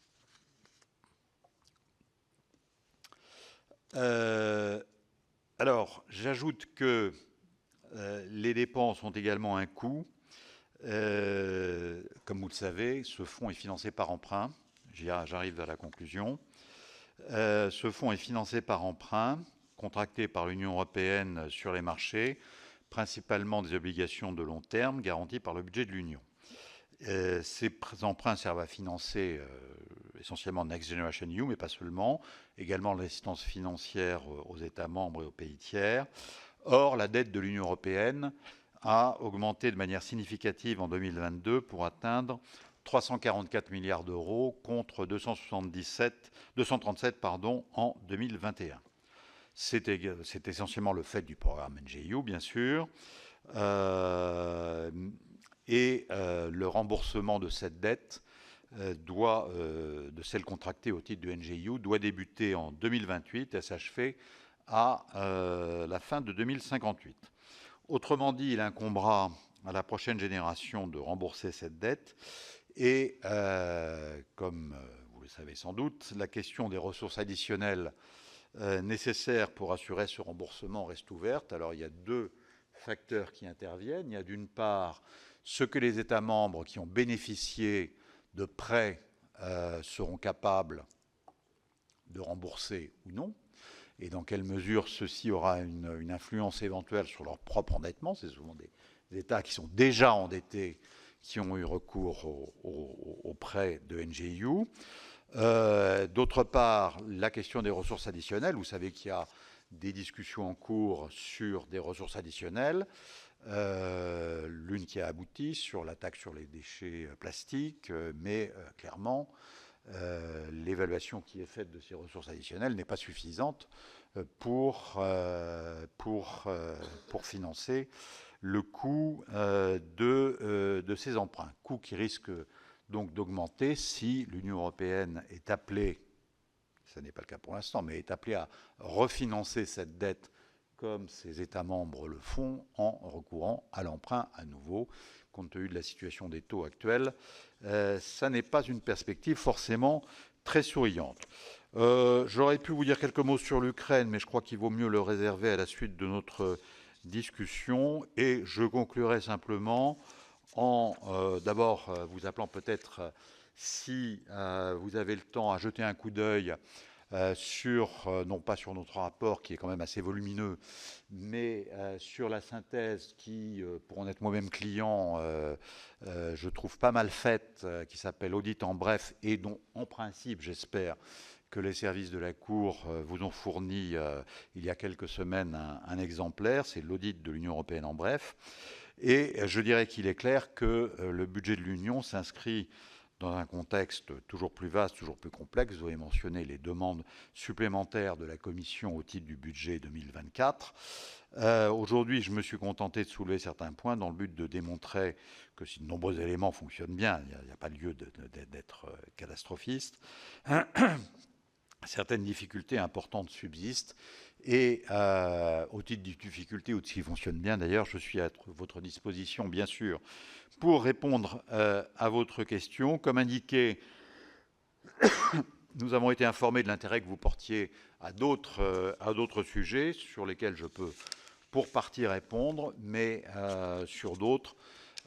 Alors, j'ajoute que les dépenses ont également un coût. Comme vous le savez, ce fonds est financé par emprunt. J'arrive vers la conclusion. Ce fonds est financé par emprunt, contracté par l'Union européenne sur les marchés, principalement des obligations de long terme garanties par le budget de l'Union. Ces emprunts servent à financer essentiellement Next Generation EU, mais pas seulement, également l'assistance financière aux États membres et aux pays tiers. Or, la dette de l'Union européenne a augmenté de manière significative en 2022 pour atteindre 344 milliards d'euros contre 237 en 2021. C'est essentiellement le fait du programme NGEU, bien sûr, le remboursement de cette dette de celle contractée au titre du NGEU doit débuter en 2028 et s'achever à la fin de 2058. Autrement dit, il incombera à la prochaine génération de rembourser cette dette et, comme vous le savez sans doute, la question des ressources additionnelles nécessaires pour assurer ce remboursement reste ouverte. Alors il y a deux facteurs qui interviennent. Il y a d'une part ce que les États membres qui ont bénéficié de prêts seront capables de rembourser ou non, et dans quelle mesure ceci aura une influence éventuelle sur leur propre endettement. C'est souvent des États qui sont déjà endettés qui ont eu recours aux prêts de NGEU. D'autre part, la question des ressources additionnelles. Vous savez qu'il y a des discussions en cours sur des ressources additionnelles. L'une qui a abouti sur la taxe sur les déchets plastiques, mais clairement, l'évaluation qui est faite de ces ressources additionnelles n'est pas suffisante pour financer le coût de ces emprunts. Coût qui risque donc d'augmenter si l'Union européenne est appelée, ce n'est pas le cas pour l'instant, mais est appelée à refinancer cette dette comme ces États membres le font en recourant à l'emprunt à nouveau. Compte tenu de la situation des taux actuels, ça n'est pas une perspective forcément très souriante. J'aurais pu vous dire quelques mots sur l'Ukraine, mais je crois qu'il vaut mieux le réserver à la suite de notre discussion. Et je conclurai simplement en d'abord vous appelant peut-être, si vous avez le temps, à jeter un coup d'œil non pas sur notre rapport qui est quand même assez volumineux, mais sur la synthèse qui, pour en être moi-même client, je trouve pas mal faite, qui s'appelle Audit en bref, et dont en principe j'espère que les services de la Cour vous ont fourni il y a quelques semaines un exemplaire. C'est l'audit de l'Union européenne en bref. Et je dirais qu'il est clair que le budget de l'Union s'inscrit dans un contexte toujours plus vaste, toujours plus complexe. Vous avez mentionné les demandes supplémentaires de la Commission au titre du budget 2024. Aujourd'hui, je me suis contenté de soulever certains points dans le but de démontrer que si de nombreux éléments fonctionnent bien, il n'y a pas lieu d'être catastrophiste. Certaines difficultés importantes subsistent. Et au titre des difficultés ou de ce qui fonctionne bien, d'ailleurs, je suis à votre disposition, bien sûr, pour répondre à votre question. Comme indiqué, nous avons été informés de l'intérêt que vous portiez à d'autres sujets sur lesquels je peux, pour partie, répondre, mais sur d'autres,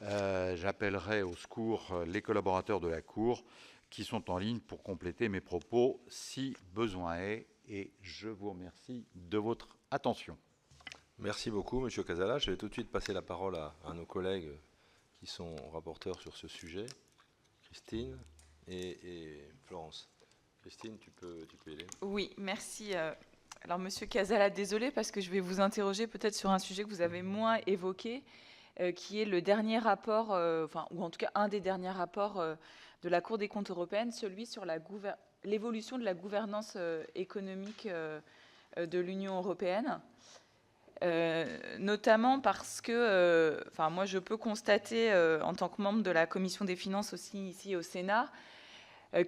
j'appellerai au secours les collaborateurs de la Cour qui sont en ligne pour compléter mes propos si besoin est. Et je vous remercie de votre attention. Merci beaucoup, M. Casala. Je vais tout de suite passer la parole à nos collègues qui sont rapporteurs sur ce sujet, Christine et Florence. Christine, tu peux y aller. Oui, merci. Alors, M. Casala, désolé, parce que je vais vous interroger peut-être sur un sujet que vous avez moins évoqué, qui est le dernier rapport, ou en tout cas un des derniers rapports de la Cour des comptes européenne, celui sur l'évolution de la gouvernance économique de l'Union européenne, notamment parce que, moi je peux constater en tant que membre de la Commission des finances aussi ici au Sénat,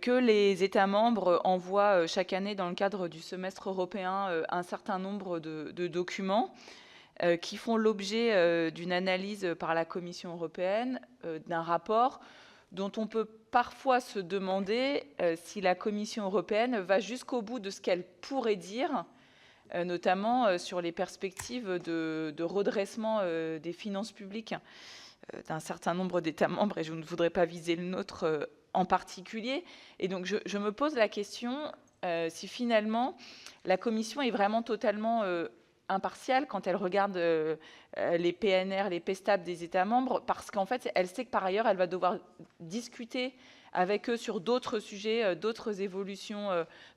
que les États membres envoient chaque année dans le cadre du semestre européen un certain nombre de documents qui font l'objet d'une analyse par la Commission européenne, d'un rapport dont on peut parfois se demander si la Commission européenne va jusqu'au bout de ce qu'elle pourrait dire, notamment sur les perspectives de redressement des finances publiques d'un certain nombre d'États membres, et je ne voudrais pas viser le nôtre en particulier. Et donc je me pose la question si finalement la Commission est vraiment totalement impartiale quand elle regarde les PNR, les PSTAB des États membres, parce qu'en fait, elle sait que par ailleurs, elle va devoir discuter avec eux sur d'autres sujets, d'autres évolutions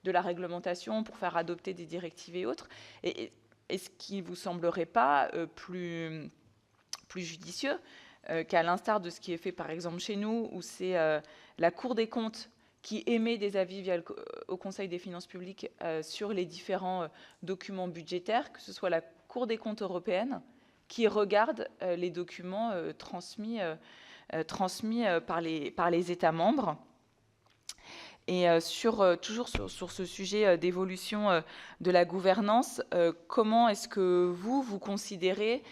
de la réglementation pour faire adopter des directives et autres. Et ce qui ne vous semblerait pas plus judicieux qu'à l'instar de ce qui est fait par exemple chez nous, où c'est la Cour des comptes qui émet des avis au Conseil des finances publiques sur les différents documents budgétaires, que ce soit la Cour des comptes européenne qui regarde les documents transmis par les États membres. Et toujours sur ce sujet d'évolution de la gouvernance, comment est-ce que vous considérez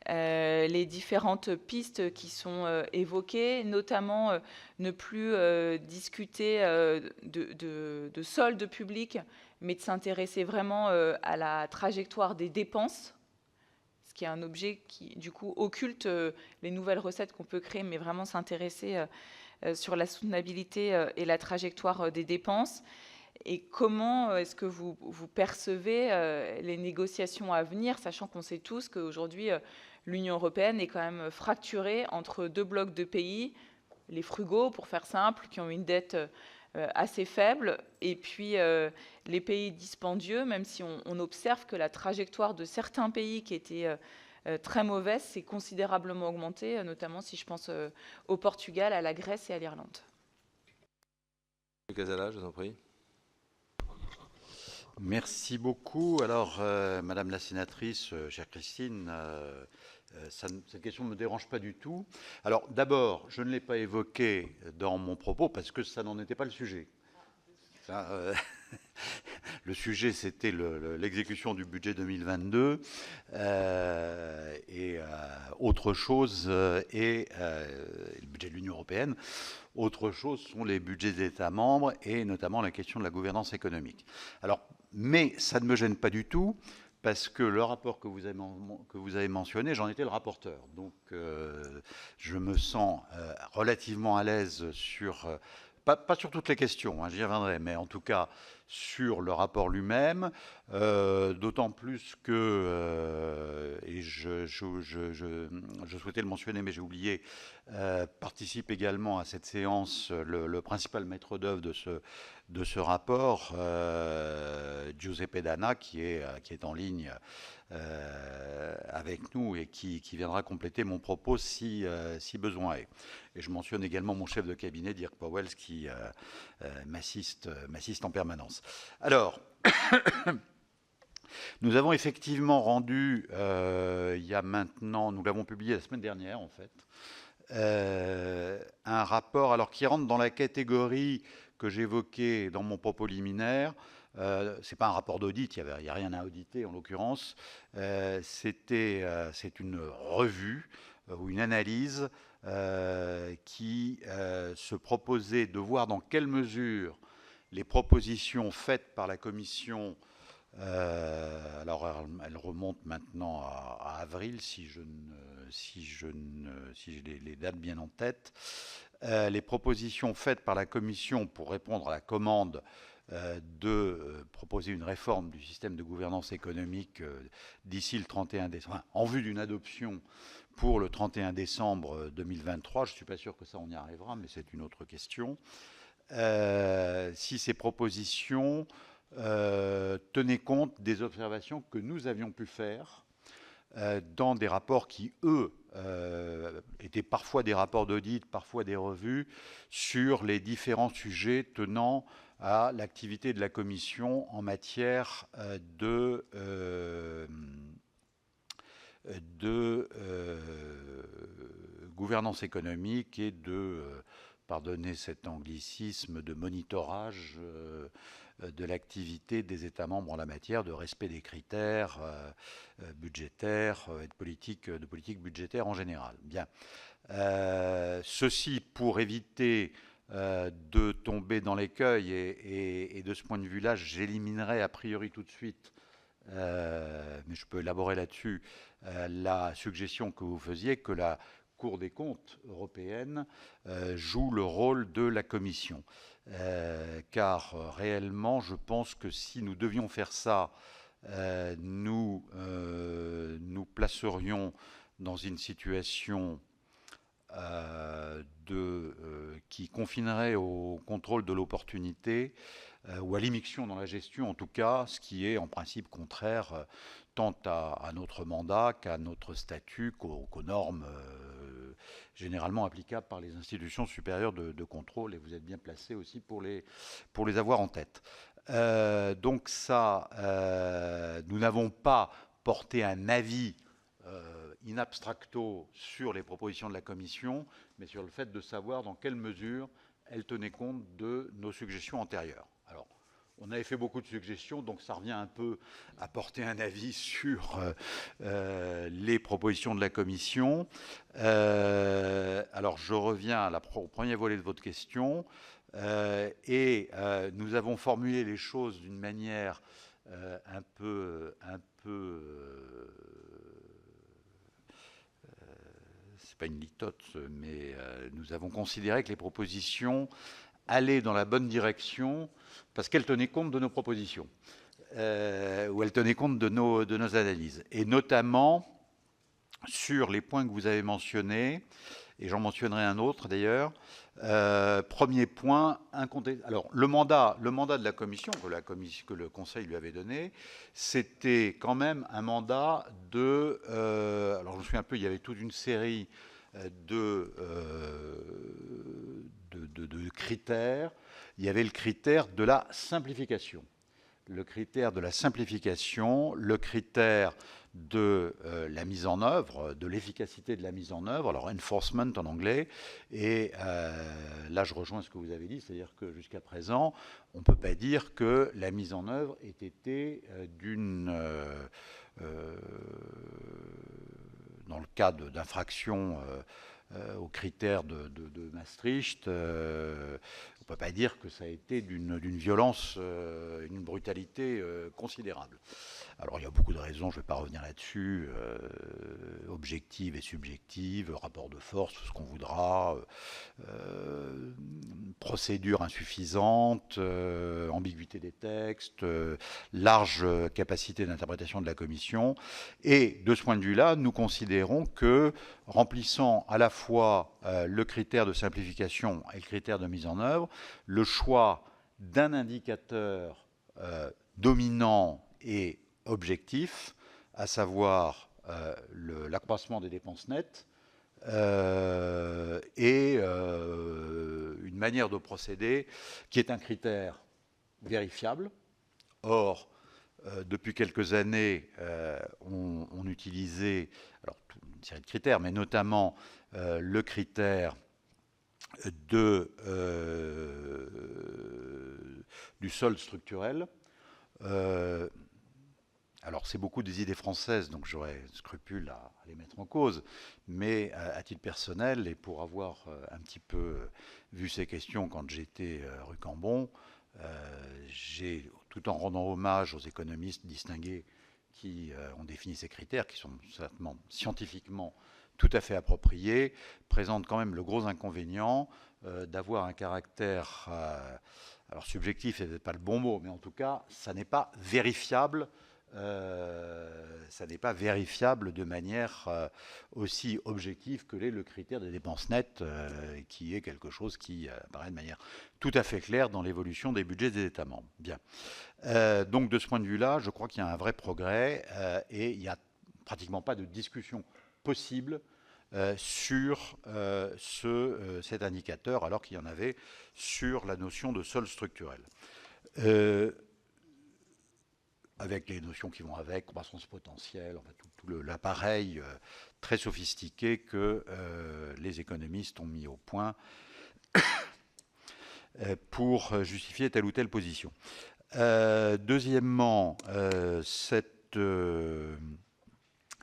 les différentes pistes qui sont évoquées, notamment ne plus discuter de solde public, mais de s'intéresser vraiment à la trajectoire des dépenses, ce qui est un objet qui, du coup, occulte les nouvelles recettes qu'on peut créer, mais vraiment s'intéresser sur la soutenabilité et la trajectoire des dépenses. Et comment est-ce que vous percevez les négociations à venir, sachant qu'on sait tous qu'aujourd'hui, l'Union européenne est quand même fracturée entre deux blocs de pays, les frugaux, pour faire simple, qui ont une dette assez faible, et puis les pays dispendieux, même si on observe que la trajectoire de certains pays qui étaient très mauvaise s'est considérablement augmentée, notamment si je pense au Portugal, à la Grèce et à l'Irlande. M. Casala, je vous en prie. Merci beaucoup. Alors, Madame la sénatrice, chère Christine, cette question ne me dérange pas du tout. Alors, d'abord, je ne l'ai pas évoqué dans mon propos parce que ça n'en était pas le sujet. Ça, le sujet, c'était l'exécution du budget 2022 et autre chose, et le budget de l'Union européenne. Autre chose sont les budgets des États membres et notamment la question de la gouvernance économique. Alors, mais ça ne me gêne pas du tout parce que le rapport que vous avez mentionné, j'en étais le rapporteur. Donc, je me sens relativement à l'aise sur... Pas sur toutes les questions, hein, j'y reviendrai, mais en tout cas sur le rapport lui-même, d'autant plus que, et je souhaitais le mentionner, mais j'ai oublié, participe également à cette séance le principal maître d'œuvre de ce rapport, Giuseppe Dana, qui est en ligne avec nous et qui viendra compléter mon propos si besoin est. Et je mentionne également mon chef de cabinet, Dirk Pauwels, qui m'assiste en permanence. Alors, nous avons effectivement rendu, il y a maintenant, nous l'avons publié la semaine dernière en fait, un rapport alors qui rentre dans la catégorie que j'évoquais dans mon propos liminaire. C'est pas un rapport d'audit, il n'y a rien à auditer en l'occurrence. C'est une revue ou une analyse qui se proposait de voir dans quelle mesure les propositions faites par la Commission, alors elles remontent maintenant à avril, si j'ai les dates bien en tête, les propositions faites par la Commission pour répondre à la commande de proposer une réforme du système de gouvernance économique d'ici le 31 décembre, en vue d'une adoption pour le 31 décembre 2023. Je ne suis pas sûr que ça on y arrivera, mais c'est une autre question. Si ces propositions tenaient compte des observations que nous avions pu faire dans des rapports qui, eux, étaient parfois des rapports d'audit, parfois des revues, sur les différents sujets tenant à l'activité de la Commission en matière de gouvernance économique et de, pardonnez cet anglicisme, de monitorage de l'activité des États membres en la matière, de respect des critères budgétaires et de politique budgétaire en général. Bien. Ceci pour éviter de tomber dans l'écueil et de ce point de vue-là, j'éliminerai a priori tout de suite, mais je peux élaborer là-dessus, la suggestion que vous faisiez que la Cour des comptes européenne joue le rôle de la Commission. Car réellement, je pense que si nous devions faire ça nous placerions dans une situation qui confinerait au contrôle de l'opportunité ou à l'immixtion dans la gestion, en tout cas, ce qui est en principe contraire tant à notre mandat qu'à notre statut, qu'aux normes généralement applicables par les institutions supérieures de contrôle, et vous êtes bien placé aussi pour les avoir en tête. Donc ça, nous n'avons pas porté un avis in abstracto sur les propositions de la Commission, mais sur le fait de savoir dans quelle mesure elle tenait compte de nos suggestions antérieures. Alors, on avait fait beaucoup de suggestions, donc ça revient un peu à porter un avis sur les propositions de la Commission. Alors, je reviens au premier volet de votre question. Nous avons formulé les choses d'une manière un peu c'est pas une litote, mais nous avons considéré que les propositions allaient dans la bonne direction parce qu'elles tenaient compte de nos propositions, ou elles tenaient compte de nos analyses, et notamment sur les points que vous avez mentionnés, et j'en mentionnerai un autre d'ailleurs. Premier point, alors le mandat de la Commission, que le Conseil lui avait donné, c'était quand même un mandat de... alors je me souviens un peu, il y avait toute une série de critères. Il y avait le critère de la simplification. Le critère de la simplification, le critère de la mise en œuvre, de l'efficacité de la mise en œuvre, alors enforcement en anglais, et là je rejoins ce que vous avez dit, c'est-à-dire que jusqu'à présent, on ne peut pas dire que la mise en œuvre ait été dans le cas d'infraction aux critères de Maastricht, on ne peut pas dire que ça a été d'une violence, une brutalité considérable. Alors il y a beaucoup de raisons, je ne vais pas revenir là-dessus, objectives et subjectives, rapport de force, tout ce qu'on voudra, procédure insuffisante, ambiguïté des textes, large capacité d'interprétation de la Commission. Et de ce point de vue-là, nous considérons que, remplissant à la fois le critère de simplification et le critère de mise en œuvre, le choix d'un indicateur dominant et objectif, à savoir l'accroissement des dépenses nettes, et une manière de procéder qui est un critère vérifiable. Or, depuis quelques années, on utilisait alors, une série de critères, mais notamment le critère du solde structurel. Alors, c'est beaucoup des idées françaises, donc j'aurais scrupule à les mettre en cause. Mais à titre personnel, et pour avoir un petit peu vu ces questions quand j'étais rue Cambon, j'ai, tout en rendant hommage aux économistes distingués qui ont défini ces critères, qui sont certainement scientifiquement tout à fait appropriés, présente quand même le gros inconvénient d'avoir un caractère, alors subjectif, c'est peut-être pas le bon mot, mais en tout cas, ça n'est pas vérifiable. Ça n'est pas vérifiable de manière aussi objective que l'est le critère des dépenses nettes, qui est quelque chose qui apparaît de manière tout à fait claire dans l'évolution des budgets des États membres. Bien. Donc de ce point de vue-là, je crois qu'il y a un vrai progrès et il n'y a pratiquement pas de discussion possible sur cet indicateur, alors qu'il y en avait sur la notion de solde structurel. Avec les notions qui vont avec, croissance potentielle, enfin, tout l'appareil très sophistiqué que les économistes ont mis au point pour justifier telle ou telle position. Deuxièmement,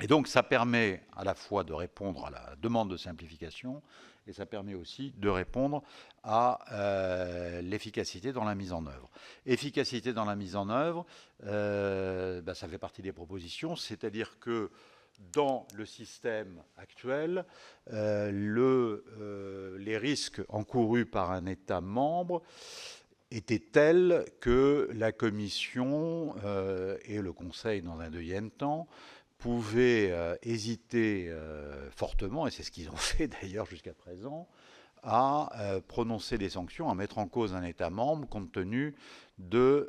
et donc ça permet à la fois de répondre à la demande de simplification, et ça permet aussi de répondre à l'efficacité dans la mise en œuvre. Efficacité dans la mise en œuvre, ça fait partie des propositions, c'est-à-dire que dans le système actuel, les risques encourus par un État membre était telle que la Commission et le Conseil, dans un deuxième temps, pouvaient hésiter fortement, et c'est ce qu'ils ont fait d'ailleurs jusqu'à présent, à prononcer des sanctions, à mettre en cause un État membre compte tenu de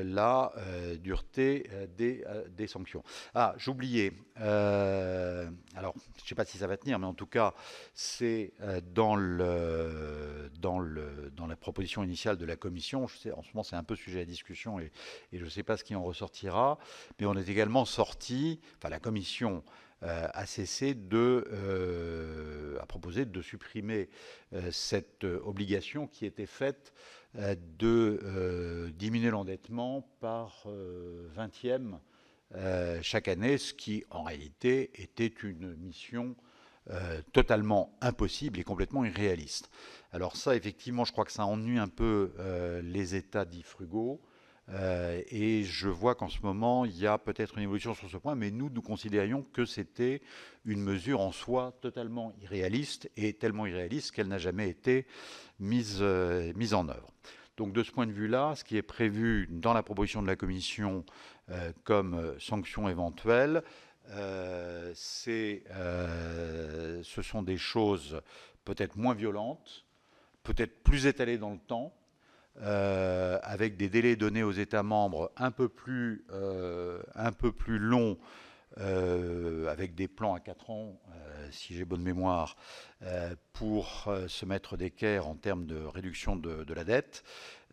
la dureté des sanctions. Ah, j'oubliais. Alors, je ne sais pas si ça va tenir, mais en tout cas, c'est dans la proposition initiale de la Commission. Je sais, en ce moment, c'est un peu sujet à discussion et je ne sais pas ce qui en ressortira. Mais on est également sorti, enfin la Commission a cessé a proposé de supprimer cette obligation qui était faite de diminuer l'endettement par 20e chaque année, ce qui en réalité était une mission totalement impossible et complètement irréaliste. Alors ça, effectivement, je crois que ça ennuie un peu les États dits frugaux. Et je vois qu'en ce moment, il y a peut-être une évolution sur ce point, mais nous considérions que c'était une mesure en soi totalement irréaliste, et tellement irréaliste qu'elle n'a jamais été mise en œuvre. Donc de ce point de vue-là, ce qui est prévu dans la proposition de la Commission comme sanction éventuelle, ce sont des choses peut-être moins violentes, peut-être plus étalées dans le temps, avec des délais donnés aux États membres un peu plus longs, avec des plans à 4 ans, si j'ai bonne mémoire, pour se mettre d'équerre en termes de réduction de la dette,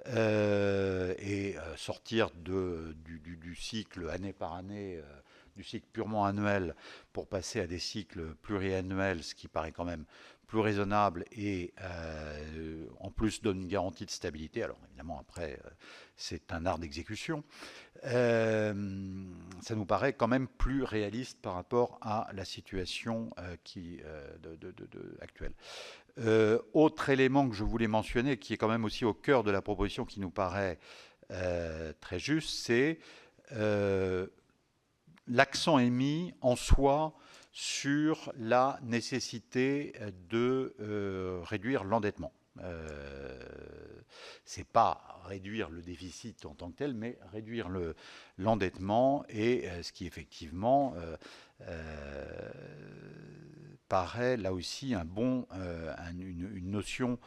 et sortir du cycle année par année, du cycle purement annuel, pour passer à des cycles pluriannuels, ce qui paraît quand même plus raisonnable et en plus donne une garantie de stabilité. Alors évidemment après c'est un art d'exécution. Ça nous paraît quand même plus réaliste par rapport à la situation actuelle. Autre élément que je voulais mentionner, qui est quand même aussi au cœur de la proposition, qui nous paraît très juste, c'est l'accent est mis en soi sur la nécessité de réduire l'endettement. C'est pas réduire le déficit en tant que tel, mais réduire l'endettement, et ce qui effectivement paraît là aussi une notion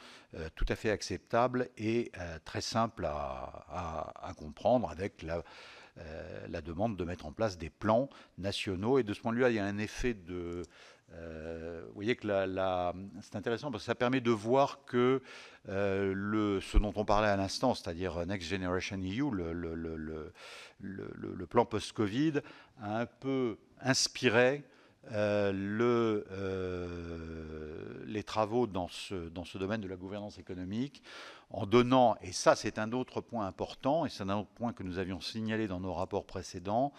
tout à fait acceptable et très simple à comprendre, avec la demande de mettre en place des plans nationaux. Et de ce point de vue-là, il y a un effet de... vous voyez que c'est intéressant parce que ça permet de voir que ce dont on parlait à l'instant, c'est-à-dire Next Generation EU, le plan post-Covid, a un peu inspiré les travaux dans ce domaine de la gouvernance économique, en donnant, et ça c'est un autre point important, et c'est un autre point que nous avions signalé dans nos rapports précédents,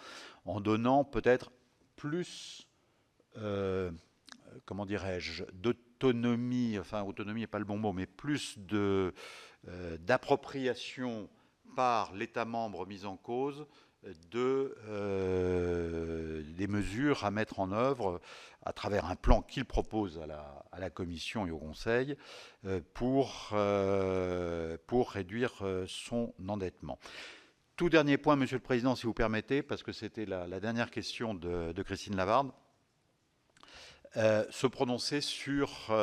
en donnant peut-être plus, comment dirais-je, d'autonomie, enfin autonomie n'est pas le bon mot, mais plus d'appropriation par l'État membre mis en cause des mesures à mettre en œuvre à travers un plan qu'il propose à la Commission et au Conseil pour réduire son endettement. Tout dernier point, Monsieur le Président, si vous permettez, parce que c'était la dernière question de Christine Lavarde. Se prononcer sur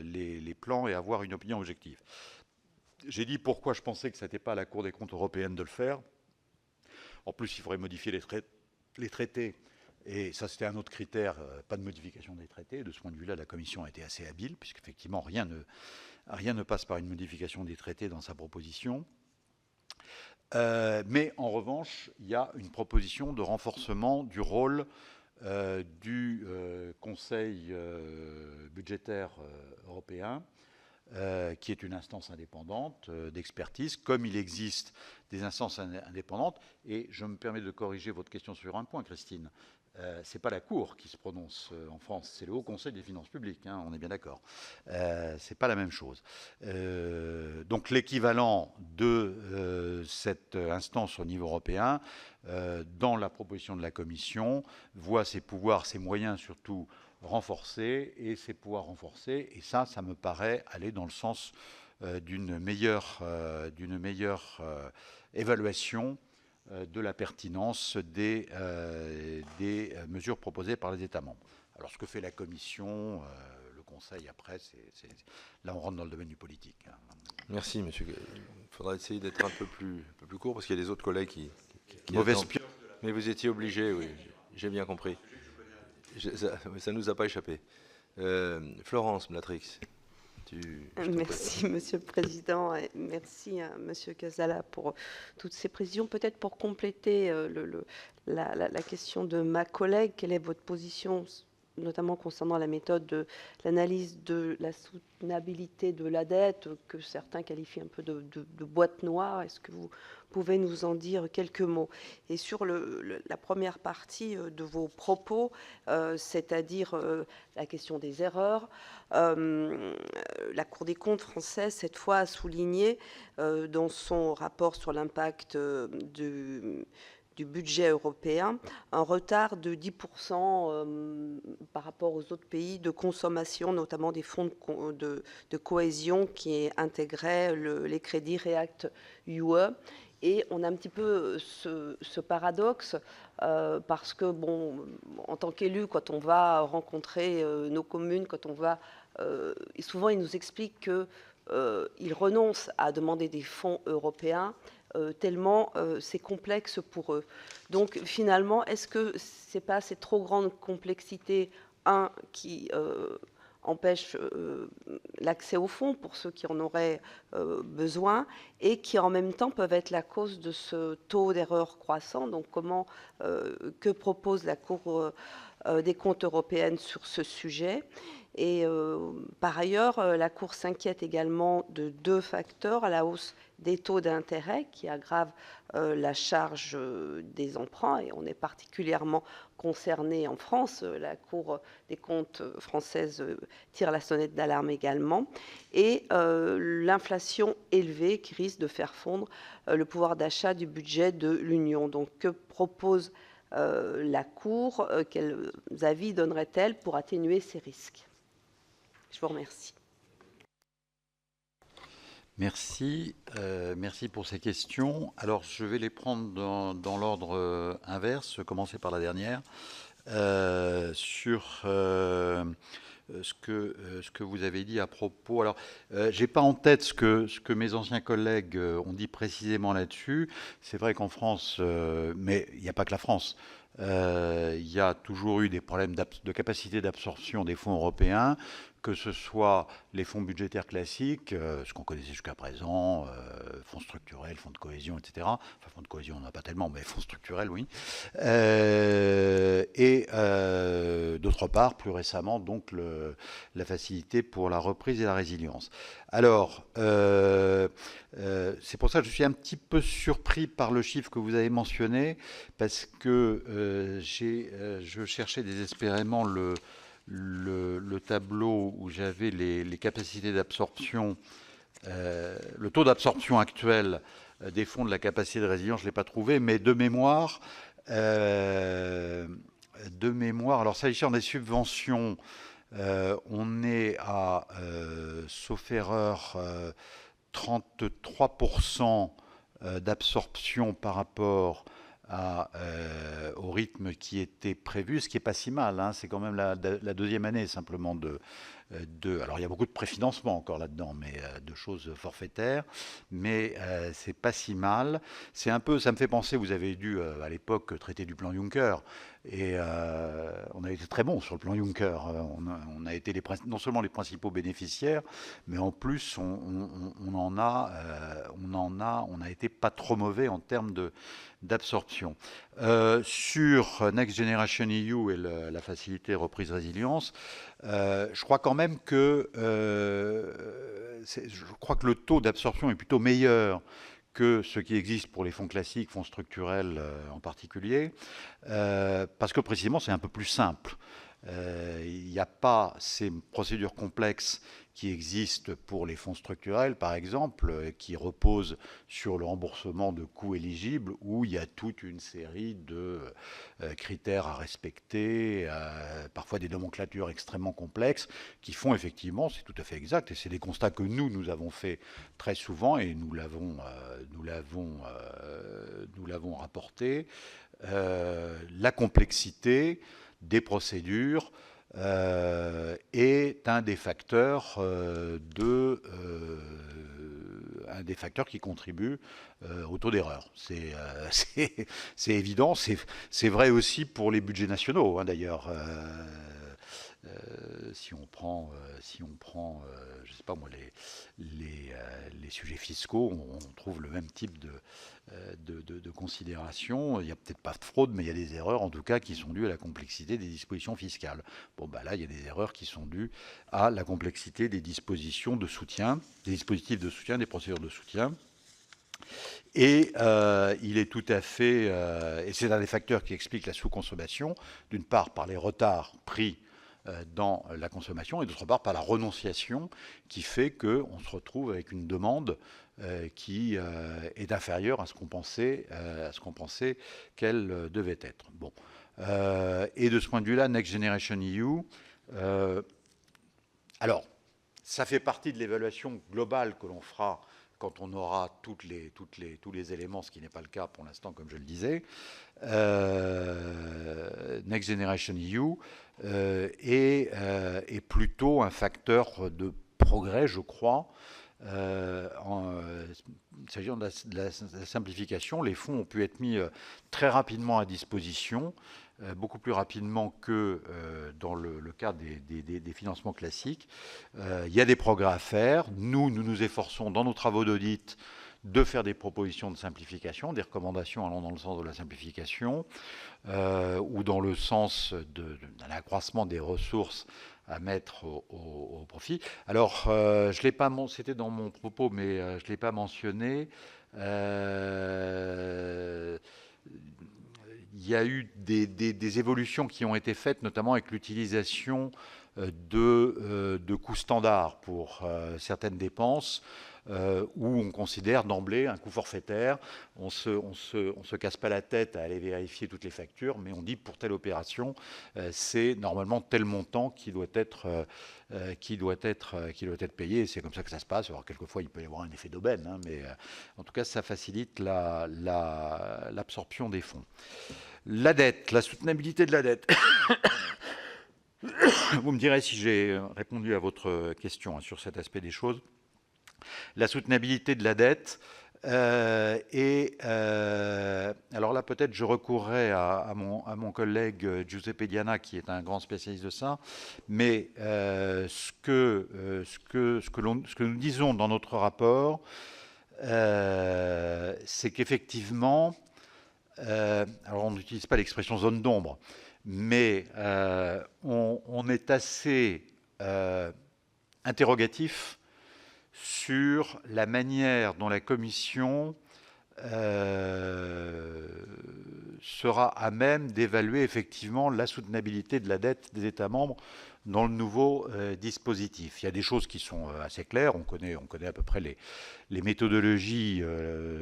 les plans et avoir une opinion objective. J'ai dit pourquoi je pensais que ce n'était pas à la Cour des comptes européenne de le faire. En plus, il faudrait modifier les traités. Et ça, c'était un autre critère, pas de modification des traités. De ce point de vue-là, la Commission a été assez habile, puisqu'effectivement, rien ne passe par une modification des traités dans sa proposition. Mais en revanche, il y a une proposition de renforcement du rôle du Conseil budgétaire européen, qui est une instance indépendante d'expertise, comme il existe des instances indépendantes. Et je me permets de corriger votre question sur un point, Christine. Ce n'est pas la Cour qui se prononce en France, c'est le Haut Conseil des finances publiques, hein, on est bien d'accord. Ce n'est pas la même chose. Donc l'équivalent de cette instance au niveau européen, dans la proposition de la Commission, voit ses pouvoirs, ses moyens surtout renforcés, et ses pouvoirs renforcés. Et ça me paraît aller dans le sens d'une meilleure évaluation de la pertinence des mesures proposées par les États membres. Alors, ce que fait la Commission, le Conseil après, là, on rentre dans le domaine du politique. Merci, monsieur. Il faudra essayer d'être un peu plus court, parce qu'il y a des autres collègues qui Mauvaise attendent. pioche. Mais vous étiez obligé, oui, j'ai bien compris. Ça ne nous a pas échappé. Florence Mlatrix. Merci, Monsieur le Président, et merci à Monsieur Casala pour toutes ces précisions. Peut-être pour compléter la question de ma collègue, quelle est votre position, notamment concernant la méthode de l'analyse de la soutenabilité de la dette, que certains qualifient un peu de boîte noire? Est-ce que vous pouvez nous en dire quelques mots? Et sur la première partie de vos propos, c'est-à-dire la question des erreurs, la Cour des comptes française, cette fois, a souligné dans son rapport sur l'impact du budget européen, un retard de 10% par rapport aux autres pays de consommation, notamment des fonds de cohésion qui intégraient les crédits REACT-UE. Et on a un petit peu ce paradoxe parce que, bon, en tant qu'élu, quand on va rencontrer nos communes, quand on va... souvent, ils nous expliquent qu'ils renoncent à demander des fonds européens tellement c'est complexe pour eux. Donc finalement, est-ce que c'est pas cette trop grande complexité, qui empêche l'accès aux fonds pour ceux qui en auraient besoin, et qui en même temps peuvent être la cause de ce taux d'erreur croissant? Donc que propose la Cour des comptes européenne sur ce sujet? Et par ailleurs, la Cour s'inquiète également de deux facteurs: à la hausse des taux d'intérêt qui aggravent la charge des emprunts, et on est particulièrement concerné en France. La Cour des comptes française tire la sonnette d'alarme également, et l'inflation élevée qui risque de faire fondre le pouvoir d'achat du budget de l'Union. Donc que propose la Cour? Quels avis donnerait-elle pour atténuer ces risques? Je vous remercie. Merci. Merci pour ces questions. Alors, je vais les prendre dans l'ordre inverse, commencer par la dernière. Sur ce que vous avez dit à propos. Alors, j'ai pas en tête ce que mes anciens collègues ont dit précisément là-dessus. C'est vrai qu'en France, mais il n'y a pas que la France, il y a toujours eu des problèmes de capacité d'absorption des fonds européens, que ce soit les fonds budgétaires classiques, ce qu'on connaissait jusqu'à présent, fonds structurels, fonds de cohésion, etc. Enfin, fonds de cohésion, on n'en a pas tellement, mais fonds structurels, oui. Et d'autre part, plus récemment, donc la facilité pour la reprise et la résilience. Alors, c'est pour ça que je suis un petit peu surpris par le chiffre que vous avez mentionné, parce que je cherchais désespérément le tableau où j'avais les capacités d'absorption, le taux d'absorption actuel des fonds de la capacité de résilience. Je ne l'ai pas trouvé, mais de mémoire, alors s'agissant des subventions, on est à, sauf erreur, 33% d'absorption par rapport au rythme qui était prévu, ce qui n'est pas si mal, hein. C'est quand même la deuxième année simplement alors il y a beaucoup de préfinancement encore là-dedans, mais de choses forfaitaires, mais c'est pas si mal. C'est un peu, ça me fait penser, vous avez dû à l'époque traiter du plan Juncker, et on a été très bon sur le plan Juncker. On a été non seulement les principaux bénéficiaires, mais en plus on a été pas trop mauvais en termes d'absorption. Sur Next Generation EU et la facilité reprise résilience, je crois quand même que le taux d'absorption est plutôt meilleur que ce qui existe pour les fonds classiques, fonds structurels en particulier, parce que précisément c'est un peu plus simple. Il n'y a pas ces procédures complexes qui existent pour les fonds structurels, par exemple, qui reposent sur le remboursement de coûts éligibles, où il y a toute une série de critères à respecter, parfois des nomenclatures extrêmement complexes, qui font effectivement, c'est tout à fait exact, et c'est des constats que nous avons fait très souvent, et nous l'avons rapporté, la complexité des procédures est un des facteurs qui contribuent au taux d'erreur. C'est évident. C'est vrai aussi pour les budgets nationaux, hein, d'ailleurs. Si on prend, je sais pas moi, les sujets fiscaux, on trouve le même type de considération. Il n'y a peut-être pas de fraude, mais il y a des erreurs, en tout cas, qui sont dues à la complexité des dispositions fiscales. Bon, bah là, il y a des erreurs qui sont dues à la complexité des dispositions de soutien, des dispositifs de soutien, des procédures de soutien. Et il est tout à fait, et c'est un des facteurs qui explique la sous-consommation, d'une part par les retards pris dans la consommation, et d'autre part par la renonciation qui fait qu'on se retrouve avec une demande qui est inférieure à ce qu'on pensait qu'elle devait être. Bon. Et de ce point de vue-là, Next Generation EU, alors, ça fait partie de l'évaluation globale que l'on fera quand on aura tous les éléments, ce qui n'est pas le cas pour l'instant, comme je le disais. Next Generation EU est plutôt un facteur de progrès, je crois. S'agissant de la simplification, les fonds ont pu être mis très rapidement à disposition, beaucoup plus rapidement que dans le cas des financements classiques. Il y a des progrès à faire. Nous nous efforçons dans nos travaux d'audit de faire des propositions de simplification, des recommandations allant dans le sens de la simplification ou dans le sens d'un accroissement des ressources à mettre au profit. Alors, je l'ai pas, c'était dans mon propos, mais je ne l'ai pas mentionné. Il y a eu des évolutions qui ont été faites, notamment avec l'utilisation de coûts standards pour certaines dépenses, où on considère d'emblée un coût forfaitaire. On se casse pas la tête à aller vérifier toutes les factures, mais on dit pour telle opération, c'est normalement tel montant qui doit être payé. C'est comme ça que ça se passe. Alors quelquefois il peut y avoir un effet d'aubaine, hein, mais en tout cas ça facilite l'absorption des fonds. La dette, la soutenabilité de la dette. Vous me direz si j'ai répondu à votre question, hein, sur cet aspect des choses. La soutenabilité de la dette, alors là peut-être je recourrais à mon collègue Giuseppe Diana, qui est un grand spécialiste de ça, mais ce que nous disons dans notre rapport, c'est qu'effectivement, alors on n'utilise pas l'expression zone d'ombre, mais on est assez interrogatif sur la manière dont la Commission sera à même d'évaluer effectivement la soutenabilité de la dette des États membres dans le nouveau dispositif. Il y a des choses qui sont assez claires, on connaît à peu près les méthodologies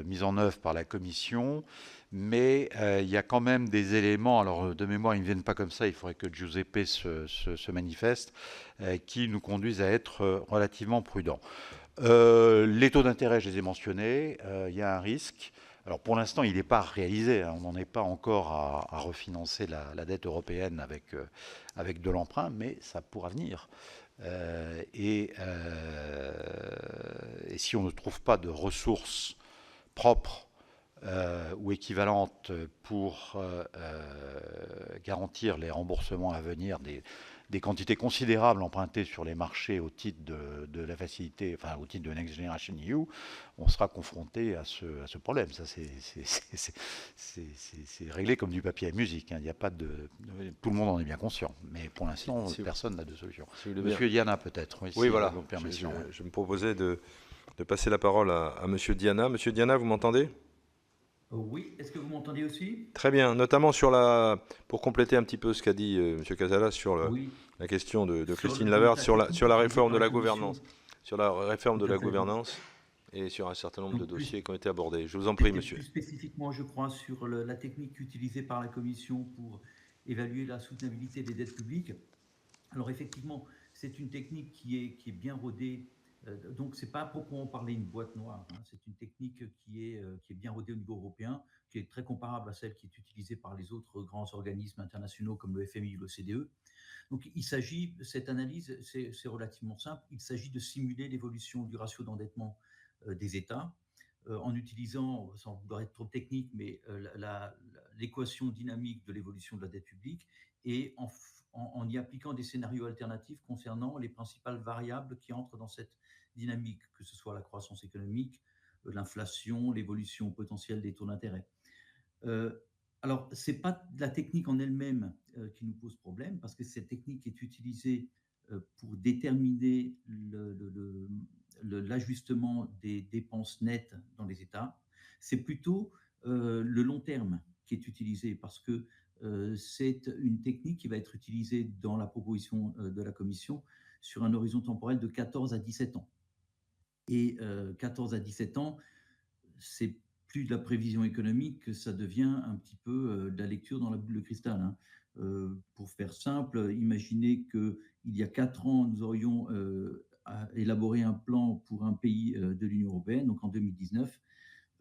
mises en œuvre par la Commission, mais il y a quand même des éléments, alors de mémoire ils ne viennent pas comme ça, il faudrait que Giuseppe se manifeste, qui nous conduisent à être relativement prudents. Les taux d'intérêt, je les ai mentionnés, il y a un risque. Alors pour l'instant, il n'est pas réalisé, hein, on n'en est pas encore à refinancer la dette européenne avec de l'emprunt, mais ça pourra venir. Et si on ne trouve pas de ressources propres ou équivalentes pour garantir les remboursements à venir des quantités considérables empruntées sur les marchés au titre de la facilité, enfin au titre de Next Generation EU, on sera confronté à ce problème. Ça, c'est réglé comme du papier à musique. Hein. Il n'y a pas tout le monde en est bien conscient, mais pour l'instant, personne n'a de solution. Monsieur Diana, peut-être. Oui, si voilà. Je me proposais de passer la parole à Monsieur Diana. Monsieur Diana, vous m'entendez ? Oui, est-ce que vous m'entendez aussi? Très bien, notamment pour compléter un petit peu ce qu'a dit M. Casala sur Oui. la question de Sur Christine le Lavarde, sur la technique réforme de par la Commission. gouvernance, sur la réforme de Tout à la fait. gouvernance et sur un certain nombre de Donc, plus- dossiers qui ont été abordés. Je vous en prie, C'était monsieur. plus spécifiquement, je crois, sur la technique utilisée par la Commission pour évaluer la soutenabilité des dettes publiques. Alors effectivement, c'est une technique qui est bien rodée. Donc c'est pas à proprement parler une boîte noire, hein. C'est une technique qui est bien rodée au niveau européen, qui est très comparable à celle qui est utilisée par les autres grands organismes internationaux comme le FMI ou l'OCDE. Donc il s'agit, cette analyse, c'est relativement simple, il s'agit de simuler l'évolution du ratio d'endettement des États en utilisant, sans vouloir être trop technique, mais l'équation dynamique de l'évolution de la dette publique et en y appliquant des scénarios alternatifs concernant les principales variables qui entrent dans cette dynamique, que ce soit la croissance économique, l'inflation, l'évolution potentielle des taux d'intérêt. Alors, ce n'est pas la technique en elle-même qui nous pose problème, parce que cette technique est utilisée pour déterminer l'ajustement des dépenses nettes dans les États. C'est plutôt le long terme qui est utilisé, parce que c'est une technique qui va être utilisée dans la proposition de la Commission sur un horizon temporel de 14 à 17 ans. Et 14 à 17 ans, c'est plus de la prévision économique, ça devient un petit peu de la lecture dans la boule de cristal, hein. Pour faire simple, imaginez qu'il y a 4 ans, nous aurions élaboré un plan pour un pays de l'Union européenne, donc en 2019.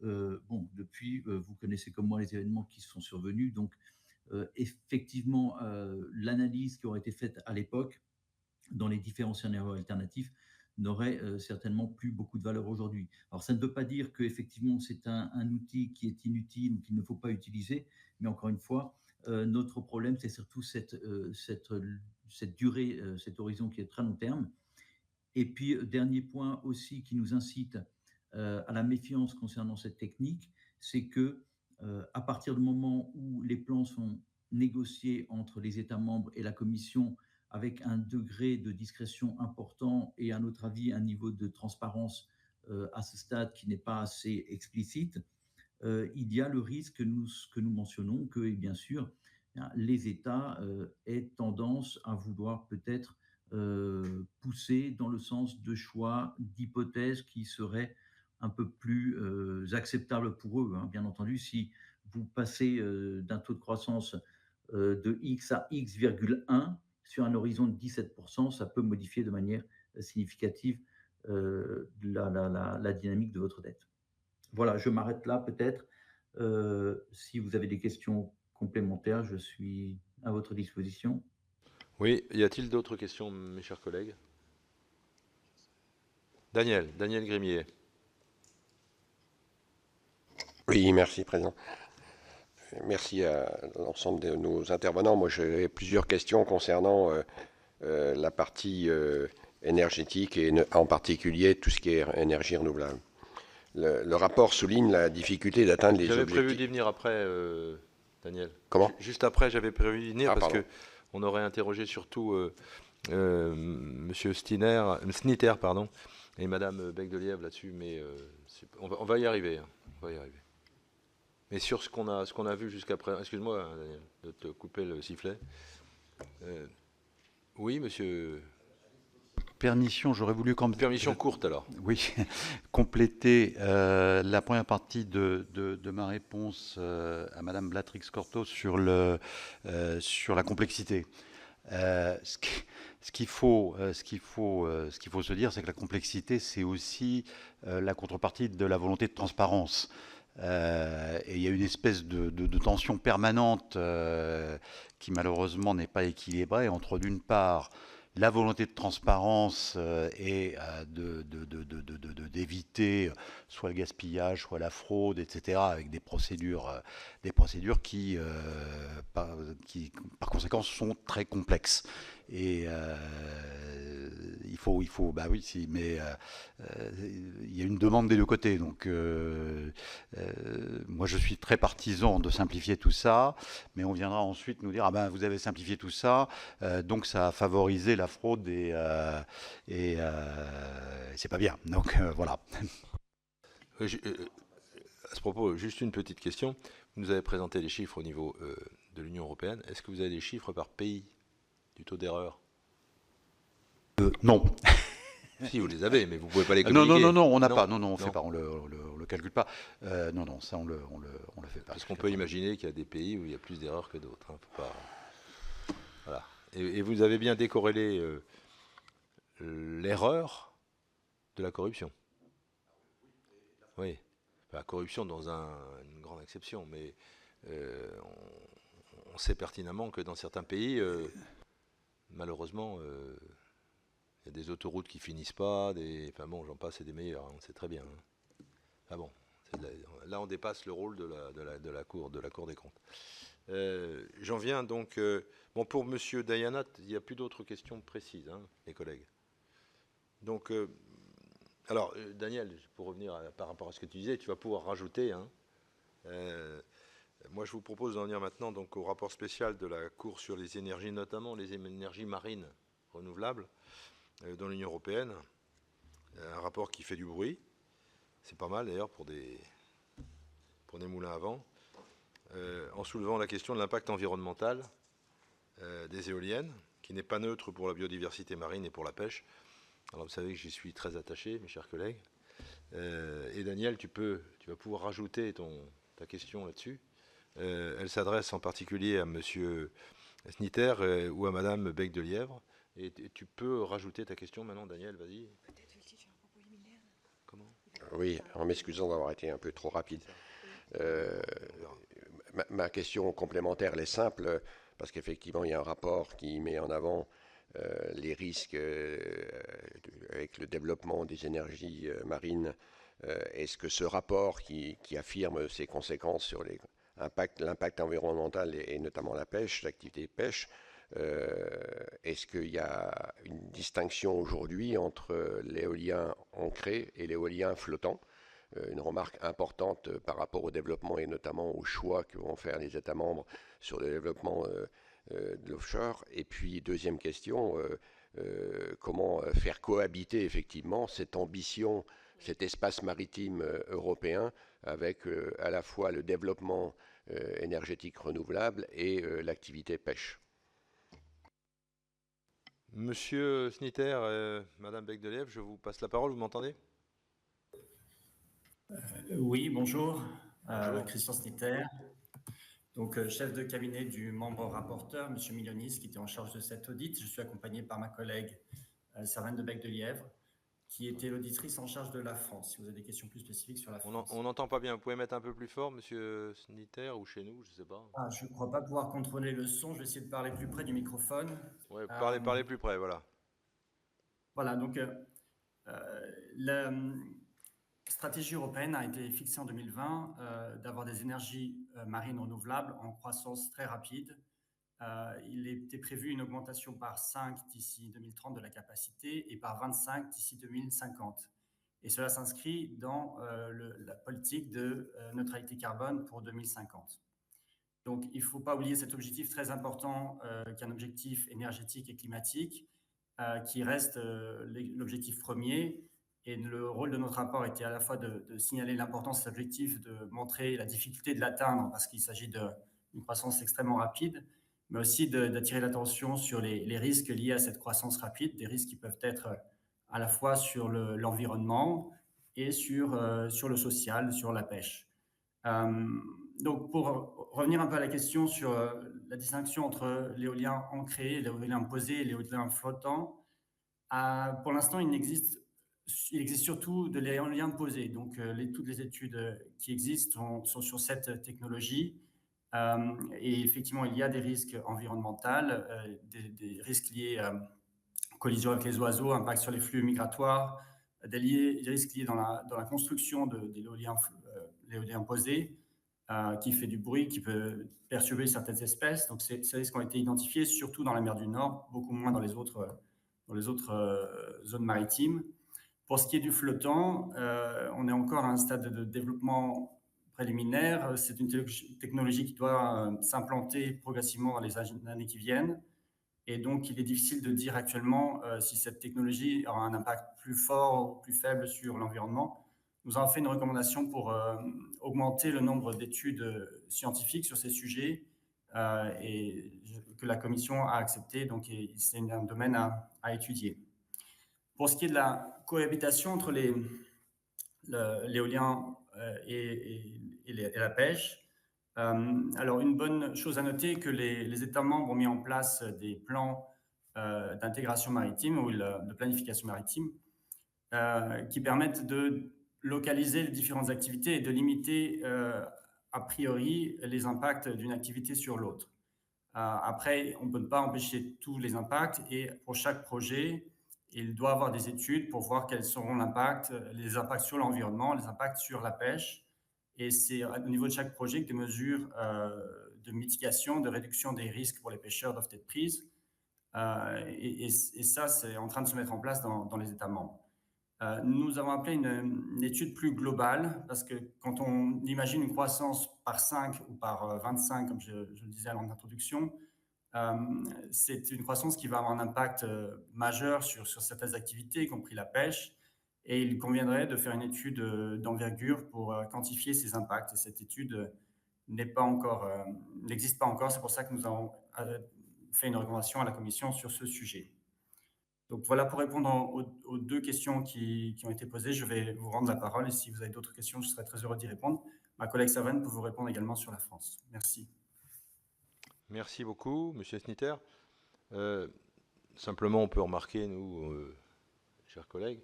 Bon, depuis, vous connaissez comme moi les événements qui sont survenus, donc effectivement, l'analyse qui aurait été faite à l'époque dans les différents scénarios alternatifs n'aurait certainement plus beaucoup de valeur aujourd'hui. Alors ça ne veut pas dire qu'effectivement c'est un outil qui est inutile ou qu'il ne faut pas utiliser, mais encore une fois, notre problème c'est surtout cette durée, cet horizon qui est très long terme. Et puis, dernier point aussi qui nous incite à la méfiance concernant cette technique, c'est que à partir du moment où les plans sont négociés entre les États membres et la Commission avec un degré de discrétion important et à notre avis un niveau de transparence à ce stade qui n'est pas assez explicite, il y a le risque que nous mentionnons que, bien sûr, les États aient tendance à vouloir peut-être pousser dans le sens de choix, d'hypothèses qui seraient un peu plus acceptables pour eux, hein. Bien entendu, si vous passez d'un taux de croissance de X à X,1 sur un horizon de 17%, ça peut modifier de manière significative la dynamique de votre dette. Voilà, je m'arrête là peut-être. Si vous avez des questions complémentaires, je suis à votre disposition. Oui, y a-t-il d'autres questions, mes chers collègues? Daniel Grémier. Oui, merci, Président. Merci à l'ensemble de nos intervenants. Moi, j'ai plusieurs questions concernant la partie énergétique et en particulier tout ce qui est énergie renouvelable. Le rapport souligne la difficulté d'atteindre les objectifs. J'avais prévu d'y venir après, Daniel. Comment? Juste après, j'avais prévu d'y venir parce pardon. qu'on aurait interrogé surtout Monsieur Snitter, pardon, et Madame Becq-de-Lièvre là-dessus, mais on va y arriver. Hein, on va y arriver. Mais sur ce qu'on a vu jusqu'à présent, excuse-moi, Daniel, de te couper le sifflet. Oui, monsieur. Permission, j'aurais voulu quand même... Permission courte alors. Oui, compléter la première partie de ma réponse à Madame Blatrix-Cortot sur la complexité. Ce qu'il faut se dire, c'est que la complexité, c'est aussi la contrepartie de la volonté de transparence. Et il y a une espèce de tension permanente qui malheureusement n'est pas équilibrée entre d'une part la volonté de transparence et d'éviter soit le gaspillage, soit la fraude, etc., avec des procédures qui par conséquent sont très complexes. Et il faut, bah oui, mais il y a une demande des deux côtés. Donc, moi, je suis très partisan de simplifier tout ça, mais on viendra ensuite nous dire, ah ben, vous avez simplifié tout ça, donc ça a favorisé la fraude et c'est pas bien. Donc voilà. à ce propos, juste une petite question. Vous nous avez présenté les chiffres au niveau de l'Union européenne. Est-ce que vous avez des chiffres par pays du taux d'erreur? Non. Si, vous les avez, mais vous ne pouvez pas les Non, communiquer. non, on n'a pas. Non, on fait pas. On le calcule pas. Non, ça on le fait pas. Parce qu'on peut imaginer qu'il y a des pays où il y a plus d'erreurs que d'autres. Hein, faut pas... Voilà. Et vous avez bien décorrélé l'erreur de la corruption. Oui. La corruption dans une grande exception, mais on sait pertinemment que dans certains pays, malheureusement, il y a des autoroutes qui finissent pas, enfin bon, j'en passe, c'est des meilleurs, hein, on sait très bien. Hein. Ah bon, là on dépasse le rôle de la Cour des comptes. J'en viens donc, bon, pour Monsieur Dayanat, il n'y a plus d'autres questions précises, hein, mes collègues. Donc, alors, Daniel, pour revenir par rapport à ce que tu disais, tu vas pouvoir rajouter. Hein, moi, je vous propose d'en venir maintenant donc, au rapport spécial de la Cour sur les énergies, notamment les énergies marines renouvelables dans l'Union européenne. Un rapport qui fait du bruit. C'est pas mal, d'ailleurs, pour des moulins à vent. En soulevant la question de l'impact environnemental des éoliennes, qui n'est pas neutre pour la biodiversité marine et pour la pêche. Alors vous savez que j'y suis très attaché, mes chers collègues. Et Daniel, tu vas pouvoir rajouter ta question là-dessus. Elle s'adresse en particulier à Monsieur Snitter ou à Madame Bec de Lièvre. Et tu peux rajouter ta question maintenant, Daniel, vas-y. Comment ? Oui, en m'excusant d'avoir été un peu trop rapide. Ma question complémentaire, elle est simple, parce qu'effectivement, il y a un rapport qui met en avant les risques avec le développement des énergies marines. Est-ce que ce rapport qui affirme ses conséquences sur l'impact environnemental et notamment la pêche, l'activité de pêche, est-ce qu'il y a une distinction aujourd'hui entre l'éolien ancré et l'éolien flottant? Une remarque importante par rapport au développement et notamment au choix que vont faire les États membres sur le développement de l'offshore. Et puis, deuxième question, comment faire cohabiter effectivement cette ambition, cet espace maritime européen avec à la fois le développement énergétique renouvelable et l'activité pêche. Monsieur Snitter, Madame Bec de Lièvre, je vous passe la parole, vous m'entendez? Oui, bonjour. Bonjour. Christian Snitter, donc chef de cabinet du membre rapporteur, M. Milionis, qui était en charge de cet audit. Je suis accompagné par ma collègue Servane de Bec de Lièvre, qui était l'auditrice en charge de la France. Si vous avez des questions plus spécifiques sur la France. On n'entend pas bien. Vous pouvez mettre un peu plus fort, Monsieur Snitter, ou chez nous, je ne sais pas. Je ne crois pas pouvoir contrôler le son. Je vais essayer de parler plus près du microphone. Oui, parlez plus près, voilà. Voilà, donc la stratégie européenne a été fixée en 2020 d'avoir des énergies marines renouvelables en croissance très rapide. Il était prévu une augmentation par 5 d'ici 2030 de la capacité et par 25 d'ici 2050. Et cela s'inscrit dans la politique de neutralité carbone pour 2050. Donc, il ne faut pas oublier cet objectif très important qui est un objectif énergétique et climatique qui reste l'objectif premier. Et le rôle de notre rapport était à la fois de signaler l'importance de cet objectif, de montrer la difficulté de l'atteindre parce qu'il s'agit d'une croissance extrêmement rapide, mais aussi d'attirer l'attention sur les risques liés à cette croissance rapide, des risques qui peuvent être à la fois sur l'environnement et sur le social, sur la pêche. Donc, pour revenir un peu à la question sur la distinction entre l'éolien ancré, l'éolien posé et l'éolien flottant, pour l'instant, il existe surtout de l'éolien posé. Donc, toutes les études qui existent sont sur cette technologie. Et effectivement, il y a des risques environnementaux, des risques liés à collision avec les oiseaux, impact sur les flux migratoires, des risques liés dans la construction de l'éolien posé, qui fait du bruit, qui peut perturber certaines espèces. Donc, ces risques ont été identifiés surtout dans la mer du Nord, beaucoup moins dans les autres zones maritimes. Pour ce qui est du flottant, on est encore à un stade de développement préliminaire. C'est une technologie qui doit s'implanter progressivement dans les années qui viennent. Et donc, il est difficile de dire actuellement si cette technologie aura un impact plus fort ou plus faible sur l'environnement. nous avons fait une recommandation pour augmenter le nombre d'études scientifiques sur ces sujets que la Commission a accepté. Donc, c'est un domaine à étudier. Pour ce qui est de la cohabitation entre l'éolien et la pêche, alors une bonne chose à noter est que les États membres ont mis en place des plans d'intégration maritime ou de planification maritime qui permettent de localiser les différentes activités et de limiter a priori les impacts d'une activité sur l'autre. Après, on ne peut pas empêcher tous les impacts et pour chaque projet, il doit y avoir des études pour voir quels seront les impacts sur l'environnement, les impacts sur la pêche. Et c'est au niveau de chaque projet que des mesures de mitigation, de réduction des risques pour les pêcheurs doivent être prises. Et ça, c'est en train de se mettre en place dans les États membres. Nous avons appelé une étude plus globale parce que quand on imagine une croissance par 5 ou par 25, comme je le disais en introduction, c'est une croissance qui va avoir un impact majeur sur certaines activités, y compris la pêche. Et il conviendrait de faire une étude d'envergure pour quantifier ces impacts. Et cette étude n'existe pas encore. C'est pour ça que nous avons fait une recommandation à la Commission sur ce sujet. Donc voilà pour répondre aux deux questions qui ont été posées. Je vais vous rendre la parole et si vous avez d'autres questions, je serai très heureux d'y répondre. Ma collègue Savane peut vous répondre également sur la France. Merci. Merci beaucoup, Monsieur Snitter. Simplement, on peut remarquer, nous, chers collègues,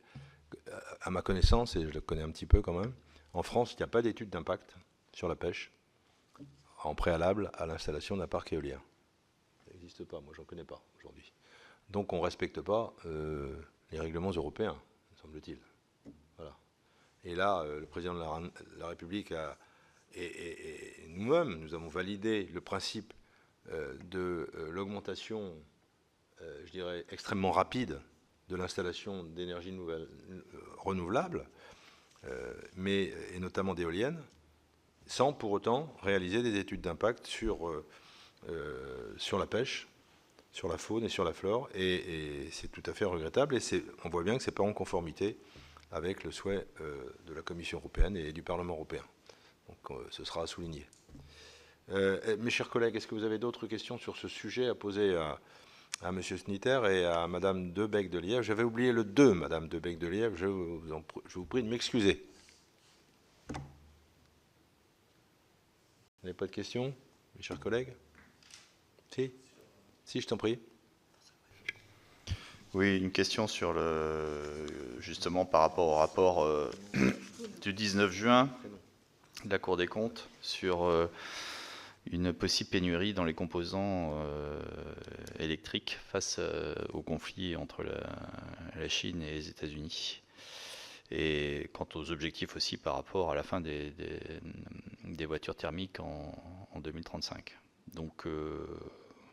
à ma connaissance, et je le connais un petit peu quand même, en France, il n'y a pas d'étude d'impact sur la pêche en préalable à l'installation d'un parc éolien. Ça n'existe pas, moi j'en connais pas aujourd'hui. Donc on ne respecte pas les règlements européens, semble-t-il. Voilà. Et là, le président de la République et nous-mêmes, nous avons validé le principe de l'augmentation, je dirais, extrêmement rapide de l'installation d'énergies renouvelables, et notamment d'éoliennes, sans pour autant réaliser des études d'impact sur la pêche, sur la faune et sur la flore, et c'est tout à fait regrettable, et on voit bien que ce n'est pas en conformité avec le souhait de la Commission européenne et du Parlement européen. Donc ce sera à souligner. Mes chers collègues, est-ce que vous avez d'autres questions sur ce sujet à poser à M. Snitter et à Mme De Bec de Liège? J'avais oublié le 2, Mme De Bec de Liège, je vous prie de m'excuser. Vous n'avez pas de questions, mes chers collègues? Si, je t'en prie. Oui, une question sur justement par rapport au rapport du 19 juin de la Cour des comptes sur une possible pénurie dans les composants électriques face au conflit entre la Chine et les États-Unis. Et quant aux objectifs aussi par rapport à la fin des voitures thermiques en 2035. Donc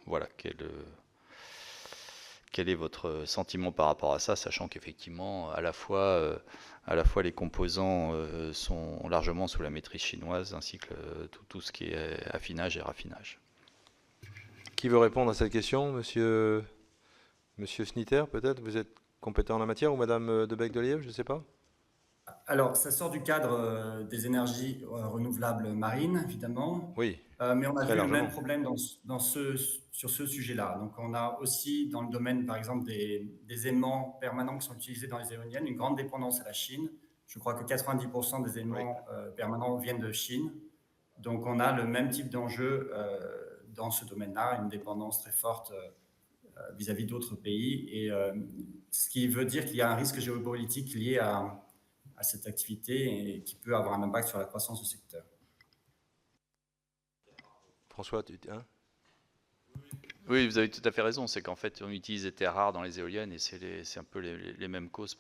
voilà, quel est votre sentiment par rapport à ça, sachant qu'effectivement, à la fois les composants sont largement sous la maîtrise chinoise, ainsi que tout ce qui est affinage et raffinage. Qui veut répondre à cette question, Monsieur Snitter, peut-être? Vous êtes compétent en la matière, ou Madame De Bec de Liège, je ne sais pas. Alors, ça sort du cadre des énergies renouvelables marines, évidemment. Oui. Mais on a vu le même problème sur ce sujet-là. Donc, on a aussi, dans le domaine, par exemple, des aimants permanents qui sont utilisés dans les éoliennes, une grande dépendance à la Chine. Je crois que 90% des aimants permanents viennent de Chine. Donc, on a le même type d'enjeu dans ce domaine-là, une dépendance très forte vis-à-vis d'autres pays. Et ce qui veut dire qu'il y a un risque géopolitique lié à cette activité et qui peut avoir un impact sur la croissance du secteur. François, Oui, vous avez tout à fait raison. C'est qu'en fait, on utilise des terres rares dans les éoliennes et c'est un peu les mêmes causes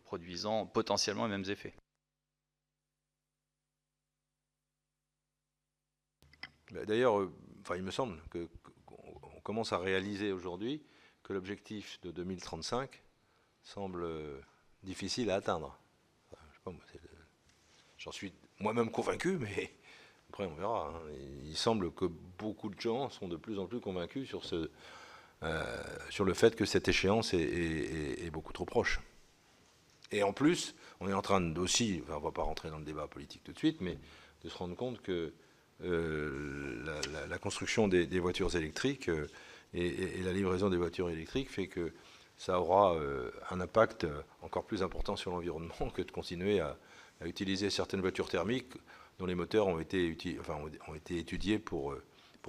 produisant potentiellement les mêmes effets. D'ailleurs, il me semble qu'on commence à réaliser aujourd'hui que l'objectif de 2035 semble difficile à atteindre. J'en suis moi-même convaincu, mais après on verra. Il semble que beaucoup de gens sont de plus en plus convaincus sur le fait que cette échéance est beaucoup trop proche. Et en plus, on est en train aussi, enfin, on ne va pas rentrer dans le débat politique tout de suite, mais de se rendre compte que la construction des voitures électriques et la livraison des voitures électriques fait que ça aura un impact encore plus important sur l'environnement que de continuer à utiliser certaines voitures thermiques dont les moteurs ont été étudiés pour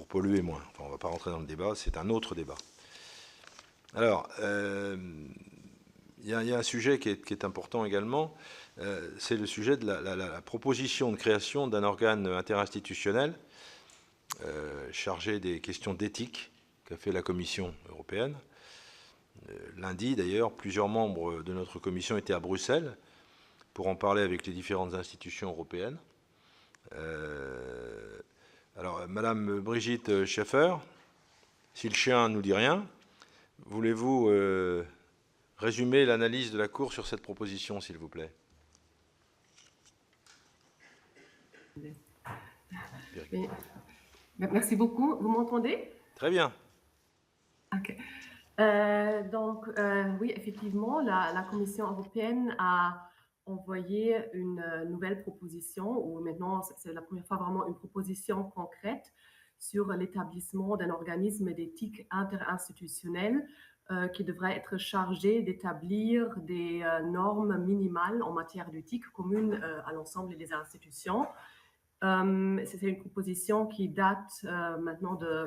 polluer moins. Enfin, on ne va pas rentrer dans le débat, c'est un autre débat. Alors, il y a un sujet qui est important également, c'est le sujet de la proposition de création d'un organe interinstitutionnel chargé des questions d'éthique qu'a fait la Commission européenne. Lundi, d'ailleurs, plusieurs membres de notre commission étaient à Bruxelles pour en parler avec les différentes institutions européennes. Alors, Madame Brigitte Schaeffer, si le chien ne nous dit rien, voulez-vous résumer l'analyse de la Cour sur cette proposition, s'il vous plaît? Merci beaucoup. Vous m'entendez? Très bien. Ok. Oui, effectivement, la Commission européenne a envoyé une nouvelle proposition, ou maintenant c'est la première fois vraiment une proposition concrète sur l'établissement d'un organisme d'éthique interinstitutionnel qui devrait être chargé d'établir des normes minimales en matière d'éthique communes à l'ensemble des institutions. C'est une proposition qui date maintenant que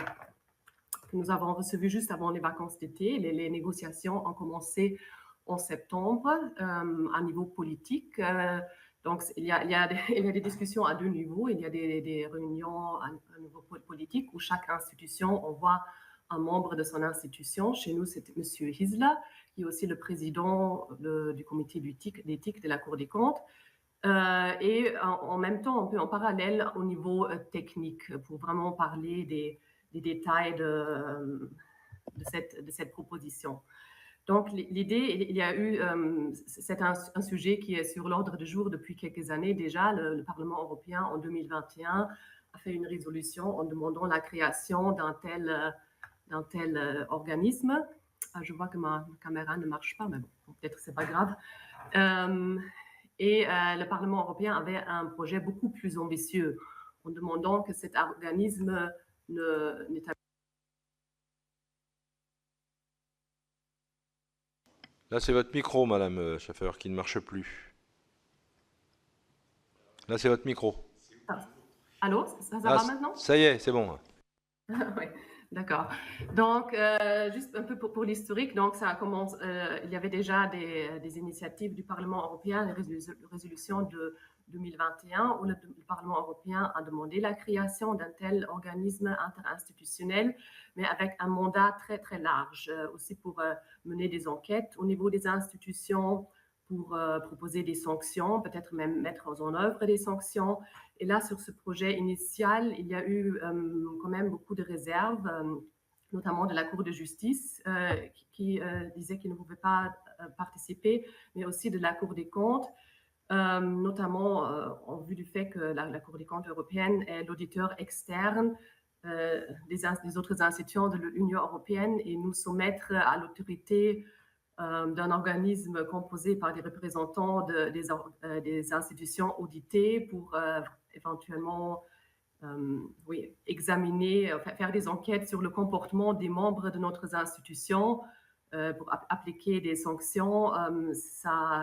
nous avons reçue juste avant les vacances d'été. Les négociations ont commencé en septembre à niveau politique. Donc, il y a des discussions à deux niveaux. Il y a des réunions à niveau politique où chaque institution envoie un membre de son institution. Chez nous, c'est M. Hisler, qui est aussi le président du comité d'éthique de la Cour des comptes. Et en même temps, un peu en parallèle au niveau technique, pour vraiment parler des détails de cette proposition. Donc, l'idée, il y a eu, c'est un sujet qui est sur l'ordre du jour depuis quelques années déjà. Le Parlement européen, en 2021, a fait une résolution en demandant la création d'un tel organisme. Je vois que ma caméra ne marche pas, mais bon, peut-être c'est pas grave. Et le Parlement européen avait un projet beaucoup plus ambitieux en demandant que cet organisme n'établisse. Là, c'est votre micro, Madame Schaeffer, qui ne marche plus. Là, c'est votre micro. Allô, ça va maintenant? Ça y est, c'est bon. Oui, d'accord. Donc, juste un peu pour l'historique, donc ça commence. Il y avait déjà des initiatives du Parlement européen, les résolutions de 2021, où le Parlement européen a demandé la création d'un tel organisme interinstitutionnel, mais avec un mandat très, très large, aussi pour mener des enquêtes au niveau des institutions, pour proposer des sanctions, peut-être même mettre en œuvre des sanctions. Et là, sur ce projet initial, il y a eu quand même beaucoup de réserves, notamment de la Cour de justice, qui disait qu'il ne pouvait pas participer, mais aussi de la Cour des comptes, notamment en vue du fait que la Cour des comptes européenne est l'auditeur externe des autres institutions de l'Union européenne et nous soumettre à l'autorité d'un organisme composé par des représentants des institutions auditées pour éventuellement examiner, faire des enquêtes sur le comportement des membres de notre institution pour appliquer des sanctions.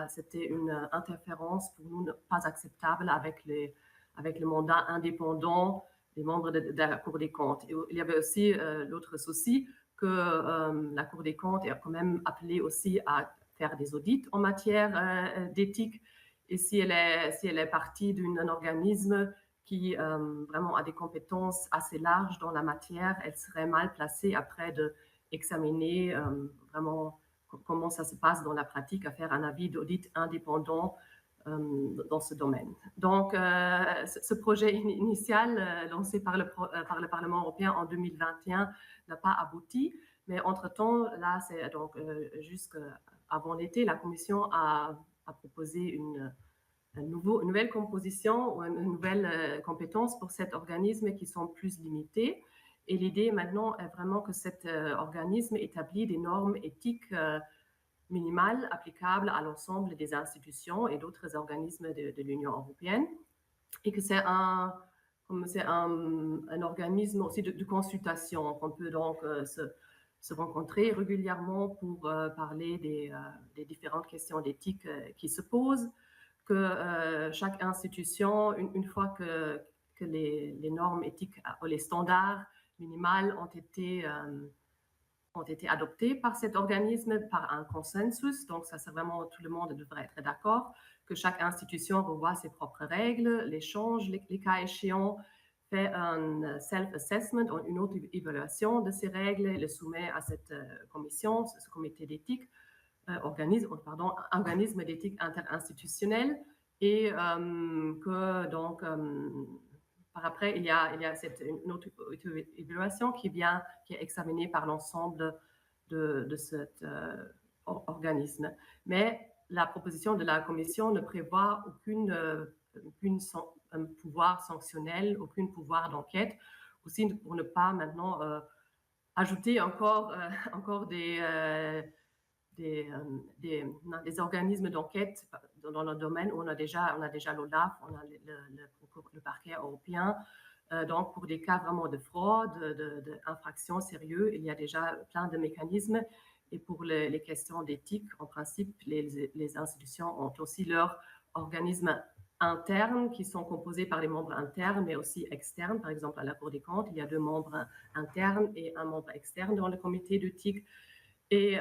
C'était une interférence pour nous pas acceptable avec le mandat indépendant des membres de la Cour des comptes. Et il y avait aussi l'autre souci que la Cour des comptes est quand même appelée aussi à faire des audits en matière d'éthique. Et si elle est partie d'un organisme qui vraiment a des compétences assez larges dans la matière, elle serait mal placée après d'examiner vraiment comment ça se passe dans la pratique, à faire un avis d'audit indépendant dans ce domaine. Donc, ce projet initial lancé par le Parlement européen en 2021 n'a pas abouti, mais entre-temps, là, c'est donc jusqu'avant l'été, la Commission a proposé une nouvelle composition ou une nouvelle compétence pour cet organisme qui sont plus limitées. Et l'idée maintenant est vraiment que cet organisme établit des normes éthiques minimale applicable à l'ensemble des institutions et d'autres organismes de l'Union européenne, et que c'est un organisme aussi de consultation, qu'on peut donc se rencontrer régulièrement pour parler des différentes questions d'éthique qui se posent, que chaque institution, une fois que les normes éthiques ou les standards minimaux ont été adoptés par cet organisme par un consensus, donc ça c'est vraiment tout le monde devrait être d'accord, que chaque institution revoit ses propres règles, les change, les cas échéants, fait un self-assessment, une auto-évaluation de ces règles, et le soumet à cette commission, ce comité d'éthique, organisme d'éthique interinstitutionnel, et que donc par après, il y a une autre évaluation qui est examinée par l'ensemble de cet organisme. Mais la proposition de la Commission ne prévoit aucun pouvoir sanctionnel, aucun pouvoir d'enquête, aussi pour ne pas maintenant ajouter encore des organismes d'enquête dans le domaine où on a déjà l'OLAF, on a le parquet européen. Donc, pour des cas vraiment de fraude, d'infractions sérieuses, il y a déjà plein de mécanismes. Et pour les questions d'éthique, en principe, les institutions ont aussi leurs organismes internes qui sont composés par les membres internes, mais aussi externes. Par exemple, à la Cour des comptes, il y a 2 membres internes et un membre externe dans le comité d'éthique. Et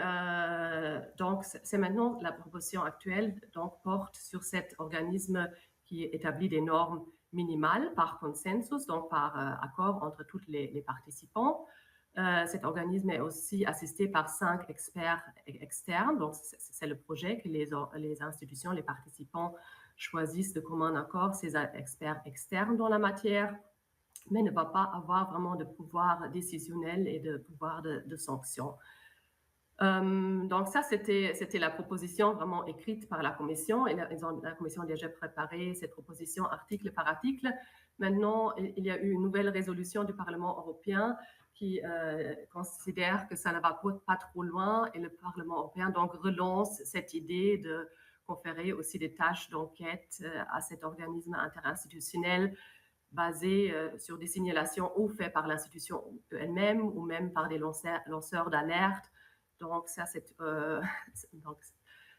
donc, c'est maintenant la proposition actuelle donc, porte sur cet organisme qui établit des normes minimales par consensus, donc par accord entre tous les participants. Cet organisme est aussi assisté par 5 experts externes, donc c'est le projet que les institutions, les participants choisissent de commun accord ces experts externes dans la matière, mais ne va pas avoir vraiment de pouvoir décisionnel et de pouvoir de sanction. Donc ça, c'était la proposition vraiment écrite par la Commission, et la Commission a déjà préparé cette proposition article par article. Maintenant, il y a eu une nouvelle résolution du Parlement européen qui considère que ça ne va pas trop loin, et le Parlement européen donc relance cette idée de conférer aussi des tâches d'enquête à cet organisme interinstitutionnel basé sur des signalations ou faites par l'institution elle-même ou même par des lanceurs d'alerte. Donc, ça,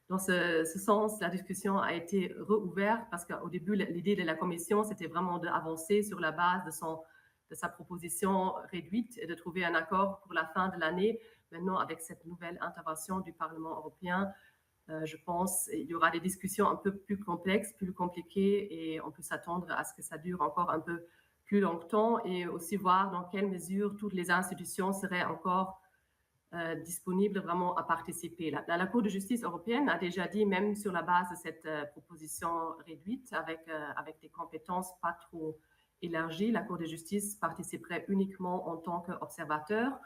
dans ce sens, la discussion a été rouverte parce qu'au début, l'idée de la Commission, c'était vraiment d'avancer sur la base de sa proposition réduite et de trouver un accord pour la fin de l'année. Maintenant, avec cette nouvelle intervention du Parlement européen, je pense qu'il y aura des discussions un peu plus complexes, plus compliquées, et on peut s'attendre à ce que ça dure encore un peu plus longtemps, et aussi voir dans quelle mesure toutes les institutions seraient encore disponible vraiment à participer. La Cour de justice européenne a déjà dit, même sur la base de cette proposition réduite, avec des compétences pas trop élargies, la Cour de justice participerait uniquement en tant qu'observateur,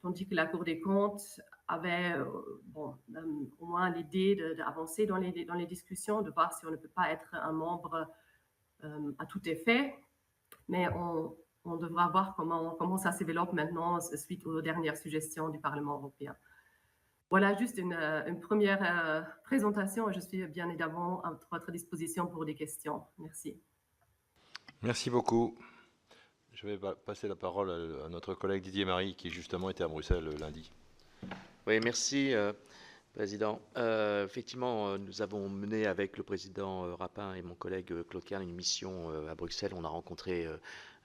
tandis que la Cour des comptes avait au moins l'idée d'avancer dans les discussions, de voir si on ne peut pas être un membre à tout effet, mais on devra voir comment ça se développe maintenant suite aux dernières suggestions du Parlement européen. Voilà juste une première présentation, et je suis bien évidemment à votre disposition pour des questions. Merci. Merci beaucoup. Je vais passer la parole à notre collègue Didier Marie, qui justement était à Bruxelles lundi. Oui, merci, Président. Effectivement, nous avons mené avec le Président Rapin et mon collègue Claude Kern une mission à Bruxelles. On a rencontré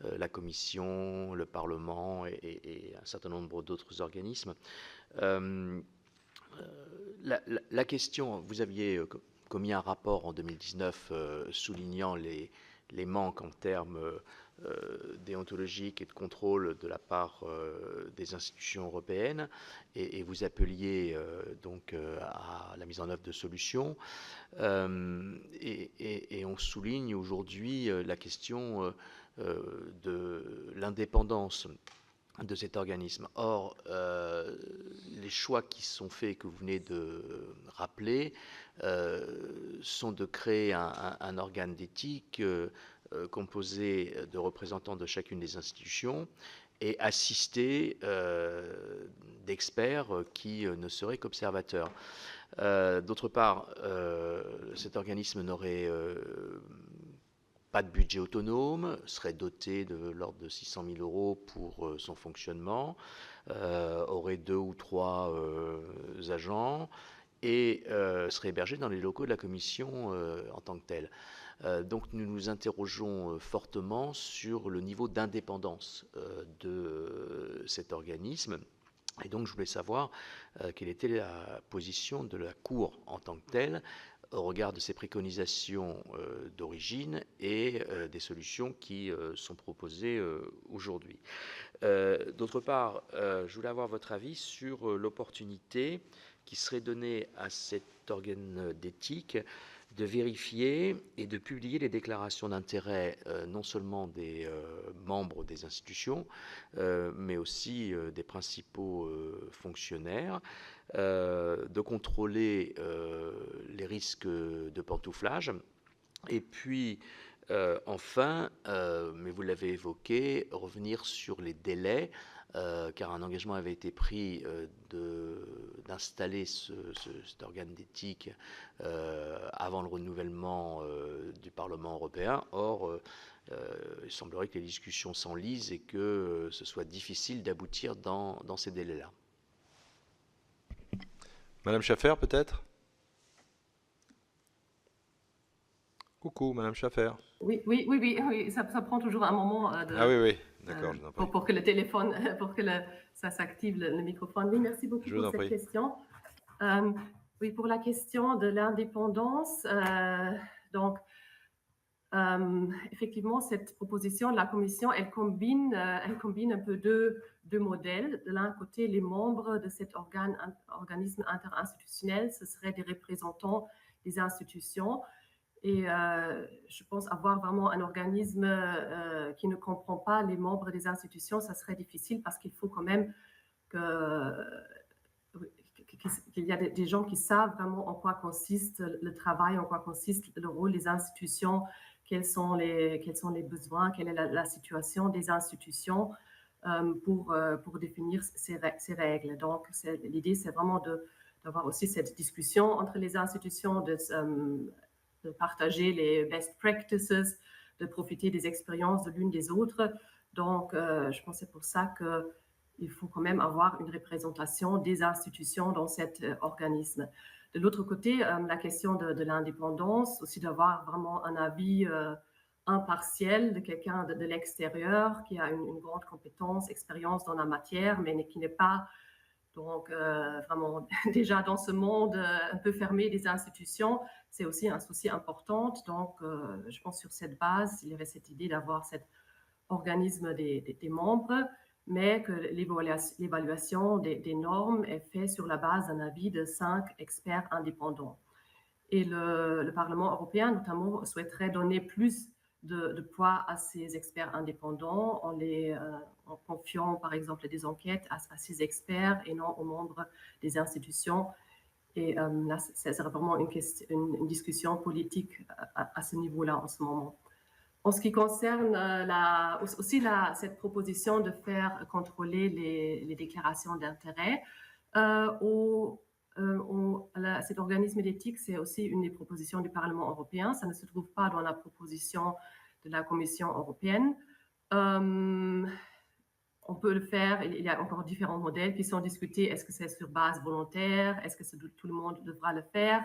la Commission, le Parlement et un certain nombre d'autres organismes. La question, vous aviez commis un rapport en 2019 soulignant les manques en termes déontologiques et de contrôle de la part des institutions européennes, et vous appeliez donc à la mise en œuvre de solutions. Et on souligne aujourd'hui la question de l'indépendance de cet organisme. Or, les choix qui sont faits, que vous venez de rappeler, sont de créer un organe d'éthique composé de représentants de chacune des institutions, et assister d'experts qui ne seraient qu'observateurs. D'autre part, cet organisme n'aurait pas de budget autonome, serait doté de l'ordre de 600 000 € pour son fonctionnement, aurait 2 ou 3 agents et serait hébergé dans les locaux de la Commission en tant que telle. Donc nous nous interrogeons fortement sur le niveau d'indépendance de cet organisme. Et donc je voulais savoir quelle était la position de la Cour en tant que telle au regard de ses préconisations d'origine et des solutions qui sont proposées aujourd'hui. D'autre part, je voulais avoir votre avis sur l'opportunité qui serait donnée à cet organe d'éthique de vérifier et de publier les déclarations d'intérêt non seulement des membres des institutions, mais aussi des principaux fonctionnaires, de contrôler les risques de pantouflage, et puis enfin, mais vous l'avez évoqué, revenir sur les délais, car un engagement avait été pris d'installer cet organe d'éthique avant le renouvellement du Parlement européen. Or, il semblerait que les discussions s'enlisent et que ce soit difficile d'aboutir dans ces délais-là. Madame Schaffer, peut-être? Coucou, Madame Schaffer. Oui, ça prend toujours un moment Ah oui, d'accord, je vous en prie. pour que le téléphone, ça s'active le microphone. Oui, merci beaucoup pour cette question. Oui, pour la question de l'indépendance, donc effectivement, cette proposition de la Commission, elle combine un peu deux modèles. De l'un côté, les membres de cet organisme interinstitutionnel, ce seraient des représentants des institutions. Et je pense avoir vraiment un organisme qui ne comprend pas les membres des institutions, ça serait difficile parce qu'il faut quand même qu'il y a des gens qui savent vraiment en quoi consiste le travail, en quoi consiste le rôle des institutions, quels sont les besoins, quelle est la situation des institutions pour définir ces règles. Donc, l'idée, c'est vraiment d'avoir aussi cette discussion entre les institutions, de partager les best practices, de profiter des expériences de l'une des autres. Donc, je pense que c'est pour ça qu'il faut quand même avoir une représentation des institutions dans cet organisme. De l'autre côté, la question de l'indépendance, aussi d'avoir vraiment un avis impartiel de quelqu'un de l'extérieur qui a une grande compétence, expérience dans la matière, mais qui n'est pas donc vraiment déjà dans ce monde un peu fermé des institutions, c'est aussi un souci important. Donc je pense sur cette base, il y avait cette idée d'avoir cet organisme des membres, mais que l'évaluation des normes est faite sur la base d'un avis de 5 experts indépendants. Et le Parlement européen, notamment, souhaiterait donner plus de poids à ces experts indépendants en confiant, par exemple, des enquêtes à ces experts et non aux membres des institutions. Et là, c'est vraiment une discussion politique à ce niveau-là en ce moment. En ce qui concerne cette proposition de faire contrôler les déclarations d'intérêt, cet organisme d'éthique, c'est aussi une des propositions du Parlement européen. Ça ne se trouve pas dans la proposition de la Commission européenne. On peut le faire, il y a encore différents modèles qui sont discutés. Est-ce que c'est sur base volontaire? Est-ce que tout le monde devra le faire?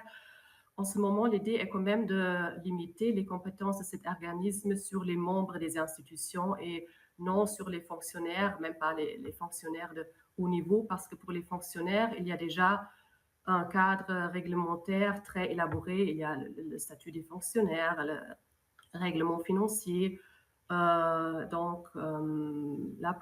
En ce moment, l'idée est quand même de limiter les compétences de cet organisme sur les membres des institutions et non sur les fonctionnaires, même pas les fonctionnaires de haut niveau, parce que pour les fonctionnaires, il y a déjà un cadre réglementaire très élaboré. Il y a le statut des fonctionnaires, le règlement financier. Donc, là,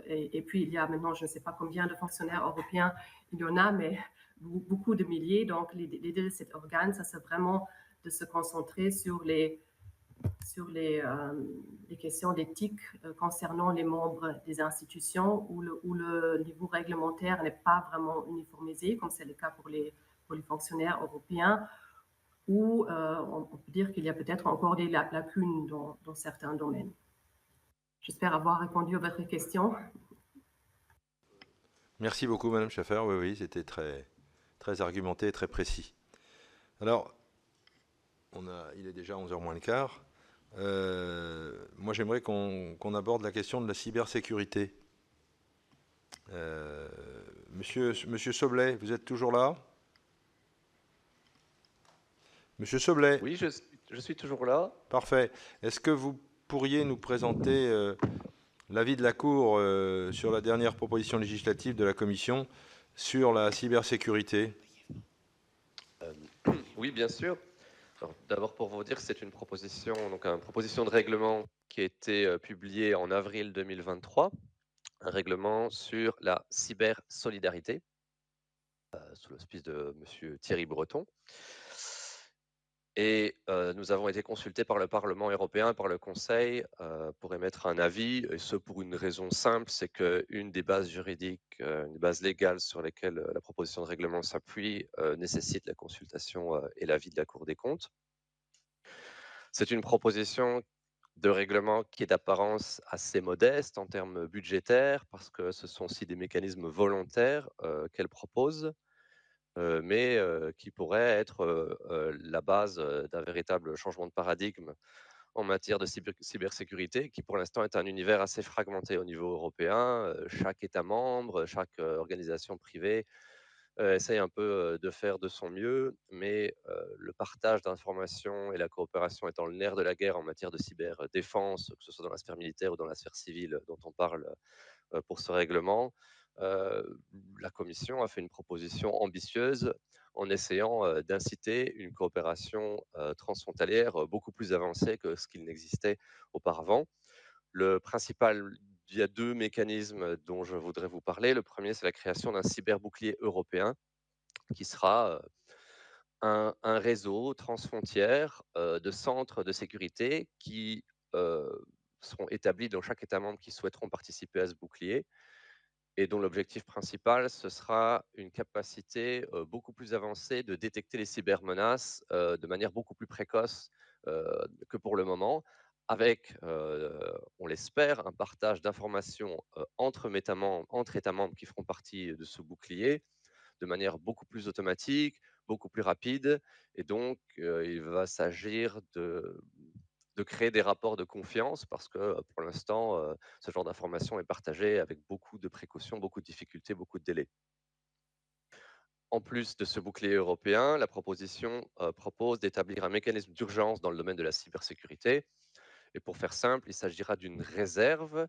et puis il y a maintenant, je ne sais pas combien de fonctionnaires européens il y en a, mais beaucoup de milliers. Donc, l'idée de cet organe, ça c'est vraiment de se concentrer sur les questions d'éthique concernant les membres des institutions où le niveau réglementaire n'est pas vraiment uniformisé, comme c'est le cas pour les fonctionnaires européens, où on peut dire qu'il y a peut-être encore des lacunes dans certains domaines. J'espère avoir répondu à votre question. Merci beaucoup, Madame Schaffer. Oui, oui, c'était très, très argumenté et très précis. Alors, il est déjà 11h moins le quart. Moi, j'aimerais qu'on aborde la question de la cybersécurité. Monsieur Soblet, vous êtes toujours là? Monsieur Soblet? Oui, je suis toujours là. Parfait. Est-ce que vous pourriez nous présenter l'avis de la Cour sur la dernière proposition législative de la Commission sur la cybersécurité? Oui, bien sûr. D'abord, pour vous dire que c'est une proposition de règlement qui a été publiée en avril 2023, un règlement sur la cybersolidarité, sous l'auspice de Monsieur Thierry Breton. Et nous avons été consultés par le Parlement européen et par le Conseil pour émettre un avis, et ce pour une raison simple, c'est qu'une des bases juridiques, une base légale sur lesquelles la proposition de règlement s'appuie nécessite la consultation et l'avis de la Cour des comptes. C'est une proposition de règlement qui est d'apparence assez modeste en termes budgétaires, parce que ce sont aussi des mécanismes volontaires qu'elle propose. Mais qui pourrait être la base d'un véritable changement de paradigme en matière de cybersécurité, qui pour l'instant est un univers assez fragmenté au niveau européen. Chaque État membre, chaque organisation privée essaye un peu de faire de son mieux, mais le partage d'informations et la coopération étant le nerf de la guerre en matière de cyberdéfense, que ce soit dans la sphère militaire ou dans la sphère civile dont on parle pour ce règlement, la Commission a fait une proposition ambitieuse en essayant d'inciter une coopération transfrontalière beaucoup plus avancée que ce qu'il n'existait auparavant. Il y a deux mécanismes dont je voudrais vous parler. Le premier, c'est la création d'un cyberbouclier européen qui sera un réseau transfrontière de centres de sécurité qui seront établis dans chaque État membre qui souhaiteront participer à ce bouclier, et dont l'objectif principal, ce sera une capacité beaucoup plus avancée de détecter les cybermenaces de manière beaucoup plus précoce que pour le moment, avec, on l'espère, un partage d'informations entre États membres qui feront partie de ce bouclier, de manière beaucoup plus automatique, beaucoup plus rapide. Et donc, il va s'agir de créer des rapports de confiance, parce que pour l'instant, ce genre d'information est partagé avec beaucoup de précautions, beaucoup de difficultés, beaucoup de délais. En plus de ce bouclier européen, la proposition propose d'établir un mécanisme d'urgence dans le domaine de la cybersécurité. Et pour faire simple, il s'agira d'une réserve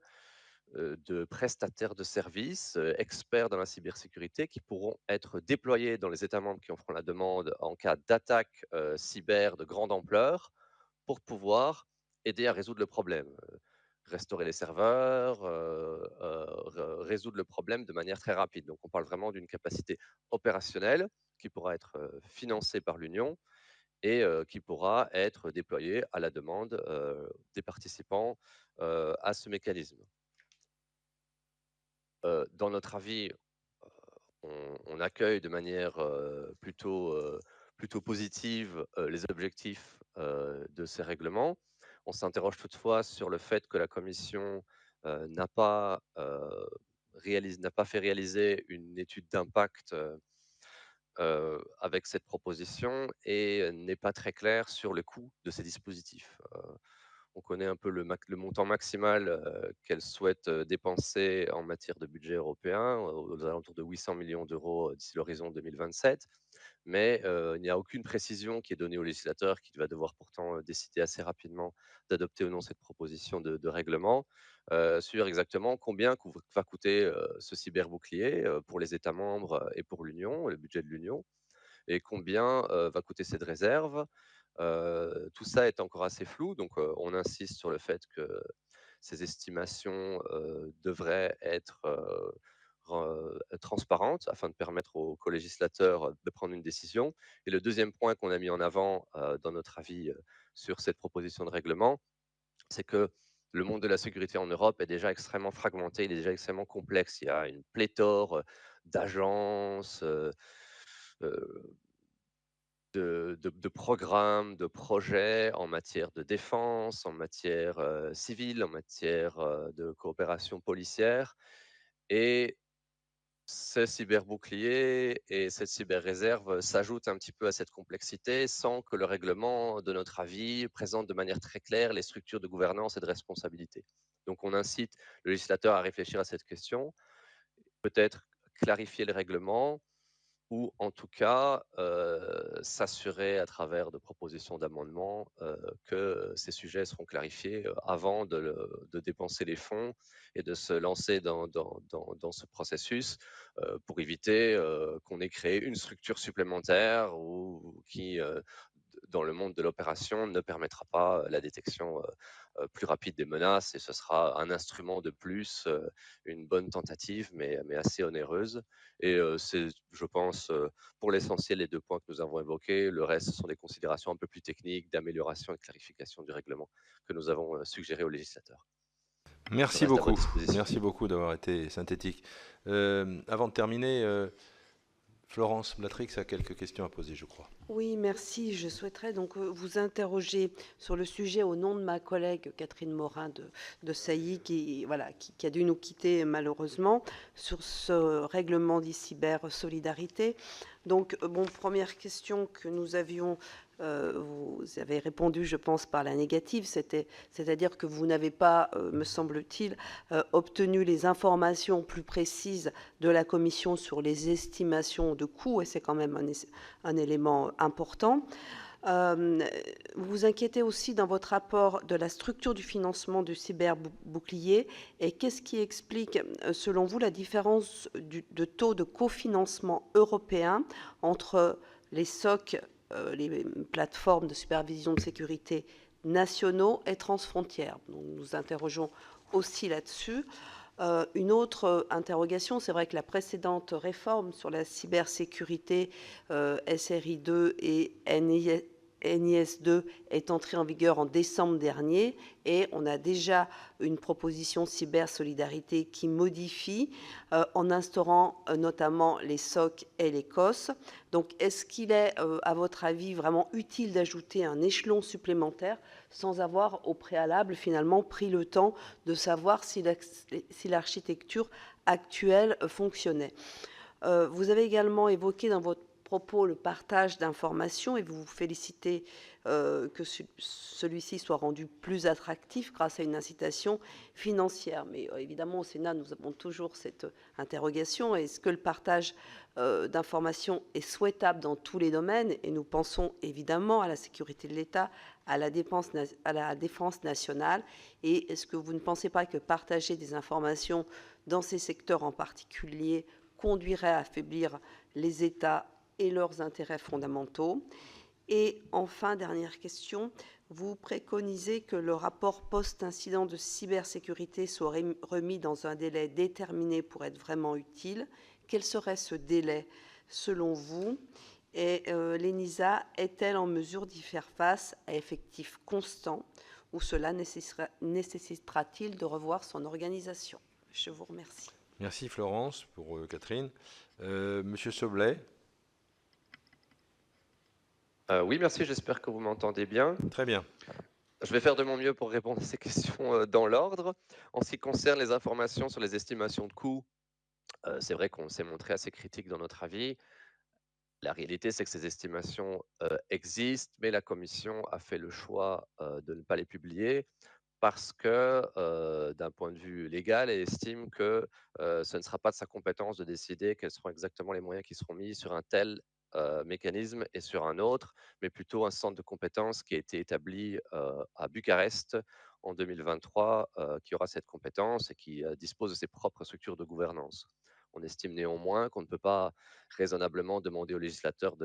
de prestataires de services experts dans la cybersécurité qui pourront être déployés dans les États membres qui en feront la demande en cas d'attaque cyber de grande ampleur, pour pouvoir aider à résoudre le problème, restaurer les serveurs, résoudre le problème de manière très rapide. Donc on parle vraiment d'une capacité opérationnelle qui pourra être financée par l'Union et qui pourra être déployée à la demande des participants à ce mécanisme. Dans notre avis, on accueille de manière plutôt positive les objectifs de ces règlements. On s'interroge toutefois sur le fait que la Commission n'a pas fait réaliser une étude d'impact avec cette proposition, et n'est pas très claire sur le coût de ces dispositifs. On connaît un peu le montant maximal qu'elle souhaite dépenser en matière de budget européen, aux alentours de 800 millions d'euros d'ici l'horizon 2027. Mais il n'y a aucune précision qui est donnée au législateur, qui va devoir pourtant décider assez rapidement d'adopter ou non cette proposition de règlement, sur exactement combien va coûter ce cyberbouclier pour les États membres et pour l'Union, le budget de l'Union, et combien va coûter cette réserve. Tout ça est encore assez flou, donc on insiste sur le fait que ces estimations devraient être transparentes afin de permettre aux co-législateurs de prendre une décision. Et le deuxième point qu'on a mis en avant dans notre avis sur cette proposition de règlement, c'est que le monde de la sécurité en Europe est déjà extrêmement fragmenté, il est déjà extrêmement complexe. Il y a une pléthore d'agences, de programmes, de projets en matière de défense, en matière civile, en matière de coopération policière. Et ce cyberbouclier et cette cyber-réserve s'ajoutent un petit peu à cette complexité sans que le règlement, de notre avis, présente de manière très claire les structures de gouvernance et de responsabilité. Donc on incite le législateur à réfléchir à cette question, peut-être clarifier le règlement, ou en tout cas s'assurer à travers de propositions d'amendements que ces sujets seront clarifiés avant de dépenser les fonds et de se lancer dans ce processus pour éviter qu'on ait créé une structure supplémentaire ou qui, dans le monde de l'opération, ne permettra pas la détection plus rapide des menaces et ce sera un instrument de plus, une bonne tentative, mais assez onéreuse. Et c'est, je pense, pour l'essentiel, les 2 points que nous avons évoqués. Le reste, ce sont des considérations un peu plus techniques, d'amélioration et de clarification du règlement que nous avons suggéré au législateur. Je Merci reste à votre beaucoup. disposition. Merci beaucoup d'avoir été synthétique. Avant de terminer, Florence Blatrix a quelques questions à poser, je crois. Oui, merci. Je souhaiterais donc vous interroger sur le sujet au nom de ma collègue Catherine Morin de Sailly, qui a dû nous quitter malheureusement, sur ce règlement d'e-cyber-solidarité. Donc, première question que nous avions, vous avez répondu, je pense, par la négative, c'est-à-dire que vous n'avez pas, me semble-t-il, obtenu les informations plus précises de la Commission sur les estimations de coûts, et c'est quand même un élément important. Vous vous inquiétez aussi dans votre rapport de la structure du financement du cyberbouclier, et qu'est-ce qui explique, selon vous, la différence de taux de cofinancement européen entre les SOC, les plateformes de supervision de sécurité nationaux et transfrontières? Donc, nous interrogeons aussi là-dessus. Une autre interrogation, c'est vrai que la précédente réforme sur la cybersécurité SRI 2 et NIS 2 est entrée en vigueur en décembre dernier et on a déjà une proposition cybersolidarité qui modifie en instaurant notamment les SOC et les COS. Donc est-ce qu'il est, à votre avis, vraiment utile d'ajouter un échelon supplémentaire sans avoir au préalable finalement pris le temps de savoir si l'architecture actuelle fonctionnait? Vous avez également évoqué dans votre propos le partage d'informations et vous vous félicitez que celui-ci soit rendu plus attractif grâce à une incitation financière. Mais évidemment, au Sénat, nous avons toujours cette interrogation. Est-ce que le partage d'informations est souhaitable dans tous les domaines? Et nous pensons évidemment à la sécurité de l'État, à la défense nationale. Et est-ce que vous ne pensez pas que partager des informations dans ces secteurs en particulier conduirait à affaiblir les États et leurs intérêts fondamentaux? Et enfin, dernière question, vous préconisez que le rapport post-incident de cybersécurité soit remis dans un délai déterminé pour être vraiment utile. Quel serait ce délai selon vous? Et l'ENISA est-elle en mesure d'y faire face à effectifs constants ou cela nécessitera-t-il de revoir son organisation? Je vous remercie. Merci Florence pour Catherine. Monsieur Soblet. Oui, merci, j'espère que vous m'entendez bien. Très bien. Je vais faire de mon mieux pour répondre à ces questions dans l'ordre. En ce qui concerne les informations sur les estimations de coûts, c'est vrai qu'on s'est montré assez critique dans notre avis. La réalité, c'est que ces estimations existent, mais la Commission a fait le choix de ne pas les publier parce que, d'un point de vue légal, elle estime que ce ne sera pas de sa compétence de décider quels seront exactement les moyens qui seront mis sur un tel mécanisme et sur un autre, mais plutôt un centre de compétences qui a été établi à Bucarest en 2023, qui aura cette compétence et qui dispose de ses propres structures de gouvernance. On estime néanmoins qu'on ne peut pas raisonnablement demander au législateur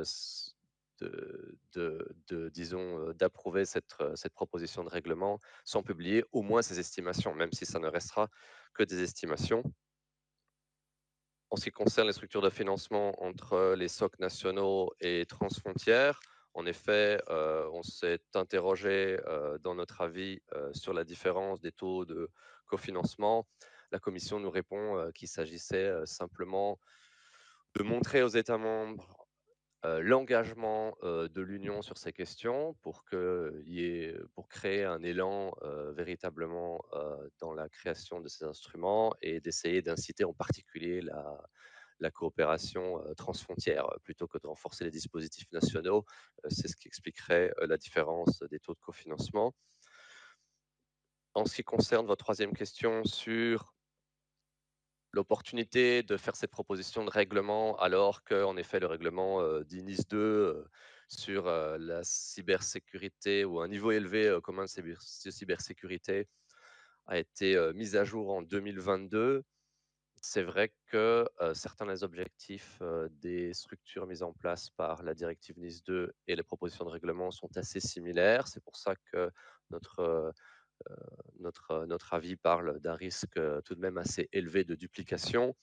disons, d'approuver cette proposition de règlement sans publier au moins ces estimations, même si ça ne restera que des estimations. En ce qui concerne les structures de financement entre les SOC nationaux et transfrontières, en effet, on s'est interrogé dans notre avis sur la différence des taux de cofinancement. La Commission nous répond qu'il s'agissait simplement de montrer aux États membres l'engagement de l'Union sur ces questions pour créer un élan véritablement dans la création de ces instruments et d'essayer d'inciter en particulier la coopération transfrontière plutôt que de renforcer les dispositifs nationaux. C'est ce qui expliquerait la différence des taux de cofinancement. En ce qui concerne votre troisième question sur l'opportunité de faire cette proposition de règlement alors qu'en effet le règlement dit NIS 2 sur la cybersécurité ou un niveau élevé commun de cybersécurité a été mis à jour en 2022. C'est vrai que certains des objectifs des structures mises en place par la directive NIS 2 et les propositions de règlement sont assez similaires. C'est pour ça que notre avis parle d'un risque tout de même assez élevé de duplication.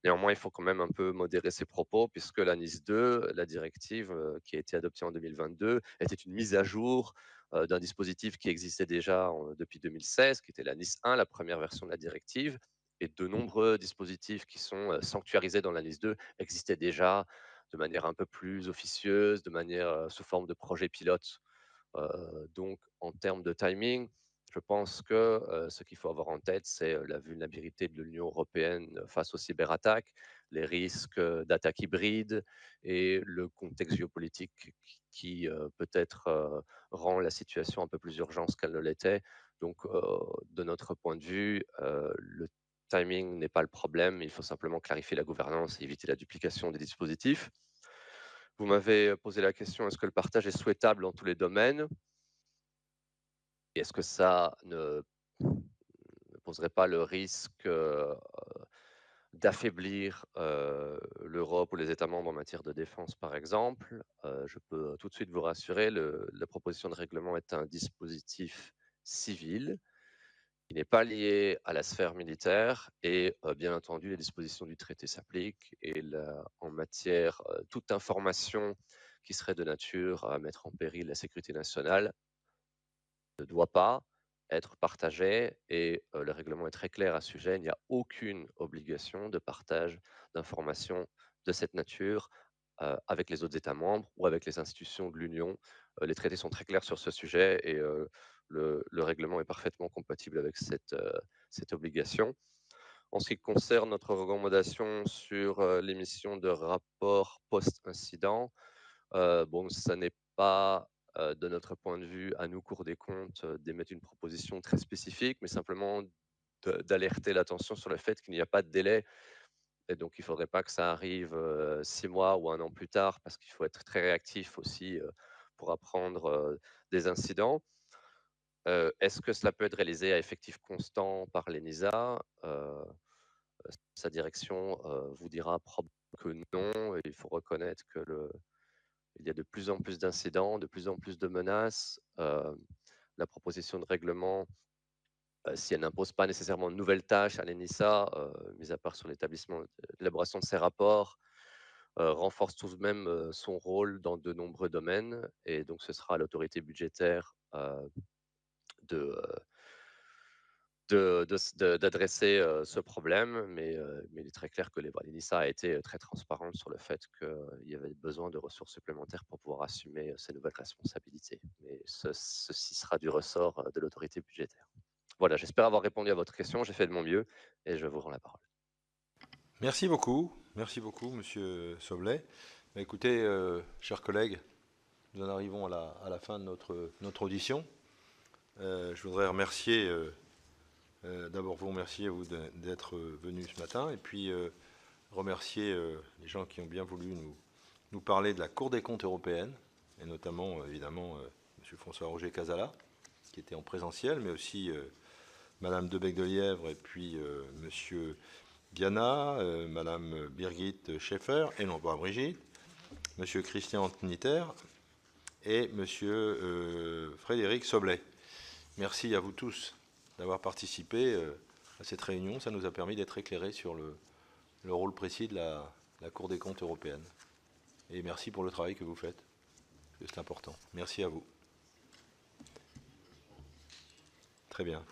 Néanmoins, il faut quand même un peu modérer ses propos puisque la NIS 2, la directive qui a été adoptée en 2022, était une mise à jour d'un dispositif qui existait déjà depuis 2016, qui était la NIS 1, la première version de la directive. Et de nombreux dispositifs qui sont sanctuarisés dans la NIS 2 existaient déjà de manière un peu plus officieuse, de manière sous forme de projet pilote. Donc, en termes de timing, je pense que ce qu'il faut avoir en tête, c'est la vulnérabilité de l'Union européenne face aux cyberattaques, les risques d'attaques hybrides et le contexte géopolitique qui peut-être rend la situation un peu plus urgente qu'elle ne l'était. Donc, de notre point de vue, le timing n'est pas le problème, il faut simplement clarifier la gouvernance et éviter la duplication des dispositifs. Vous m'avez posé la question, est-ce que le partage est souhaitable dans tous les domaines? Est-ce que ça ne poserait pas le risque d'affaiblir l'Europe ou les États membres en matière de défense, par exemple? Je peux tout de suite vous rassurer, la proposition de règlement est un dispositif civil. Il n'est pas lié à la sphère militaire et bien entendu, les dispositions du traité s'appliquent et en matière, toute information qui serait de nature à mettre en péril la sécurité nationale ne doit pas être partagée et le règlement est très clair à ce sujet. Il n'y a aucune obligation de partage d'informations de cette nature avec les autres États membres ou avec les institutions de l'Union. Les traités sont très clairs sur ce sujet et le règlement est parfaitement compatible avec cette obligation. En ce qui concerne notre recommandation sur l'émission de rapports post-incident, bon, ça n'est pas de notre point de vue, à nous, Cour des comptes, d'émettre une proposition très spécifique, mais simplement d'alerter l'attention sur le fait qu'il n'y a pas de délai. Et donc, il ne faudrait pas que ça arrive 6 mois ou 1 an plus tard, parce qu'il faut être très réactif aussi pour apprendre des incidents. Est-ce que cela peut être réalisé à effectif constant par l'ENISA? Sa direction vous dira probablement que non. Et il faut reconnaître que il y a de plus en plus d'incidents, de plus en plus de menaces. La proposition de règlement, si elle n'impose pas nécessairement de nouvelles tâches à l'ENISA, mis à part sur l'élaboration de ses rapports, renforce tout de même son rôle dans de nombreux domaines. Et donc, ce sera à l'autorité budgétaire d'adresser ce problème, mais il est très clair que l'ENISA a été très transparente sur le fait qu'il y avait besoin de ressources supplémentaires pour pouvoir assumer ces nouvelles responsabilités. Mais ceci sera du ressort de l'autorité budgétaire. Voilà, j'espère avoir répondu à votre question, j'ai fait de mon mieux et je vous rends la parole. Merci beaucoup, Monsieur Soblet. Écoutez, chers collègues, nous en arrivons à la fin de notre audition. Je voudrais remercier, d'abord vous remercier vous d'être venu ce matin, et puis remercier les gens qui ont bien voulu nous parler de la Cour des comptes européenne, et notamment évidemment M. François-Roger Casala, qui était en présentiel, mais aussi Madame Debec-de-Lièvre et puis Monsieur Diana, Madame Birgit Schaeffer, et non pas Brigitte, Monsieur Christian Niter et Monsieur Frédéric Soblet. Merci à vous tous d'avoir participé à cette réunion. Ça nous a permis d'être éclairés sur le rôle précis de la Cour des comptes européenne. Et merci pour le travail que vous faites. C'est important. Merci à vous. Très bien.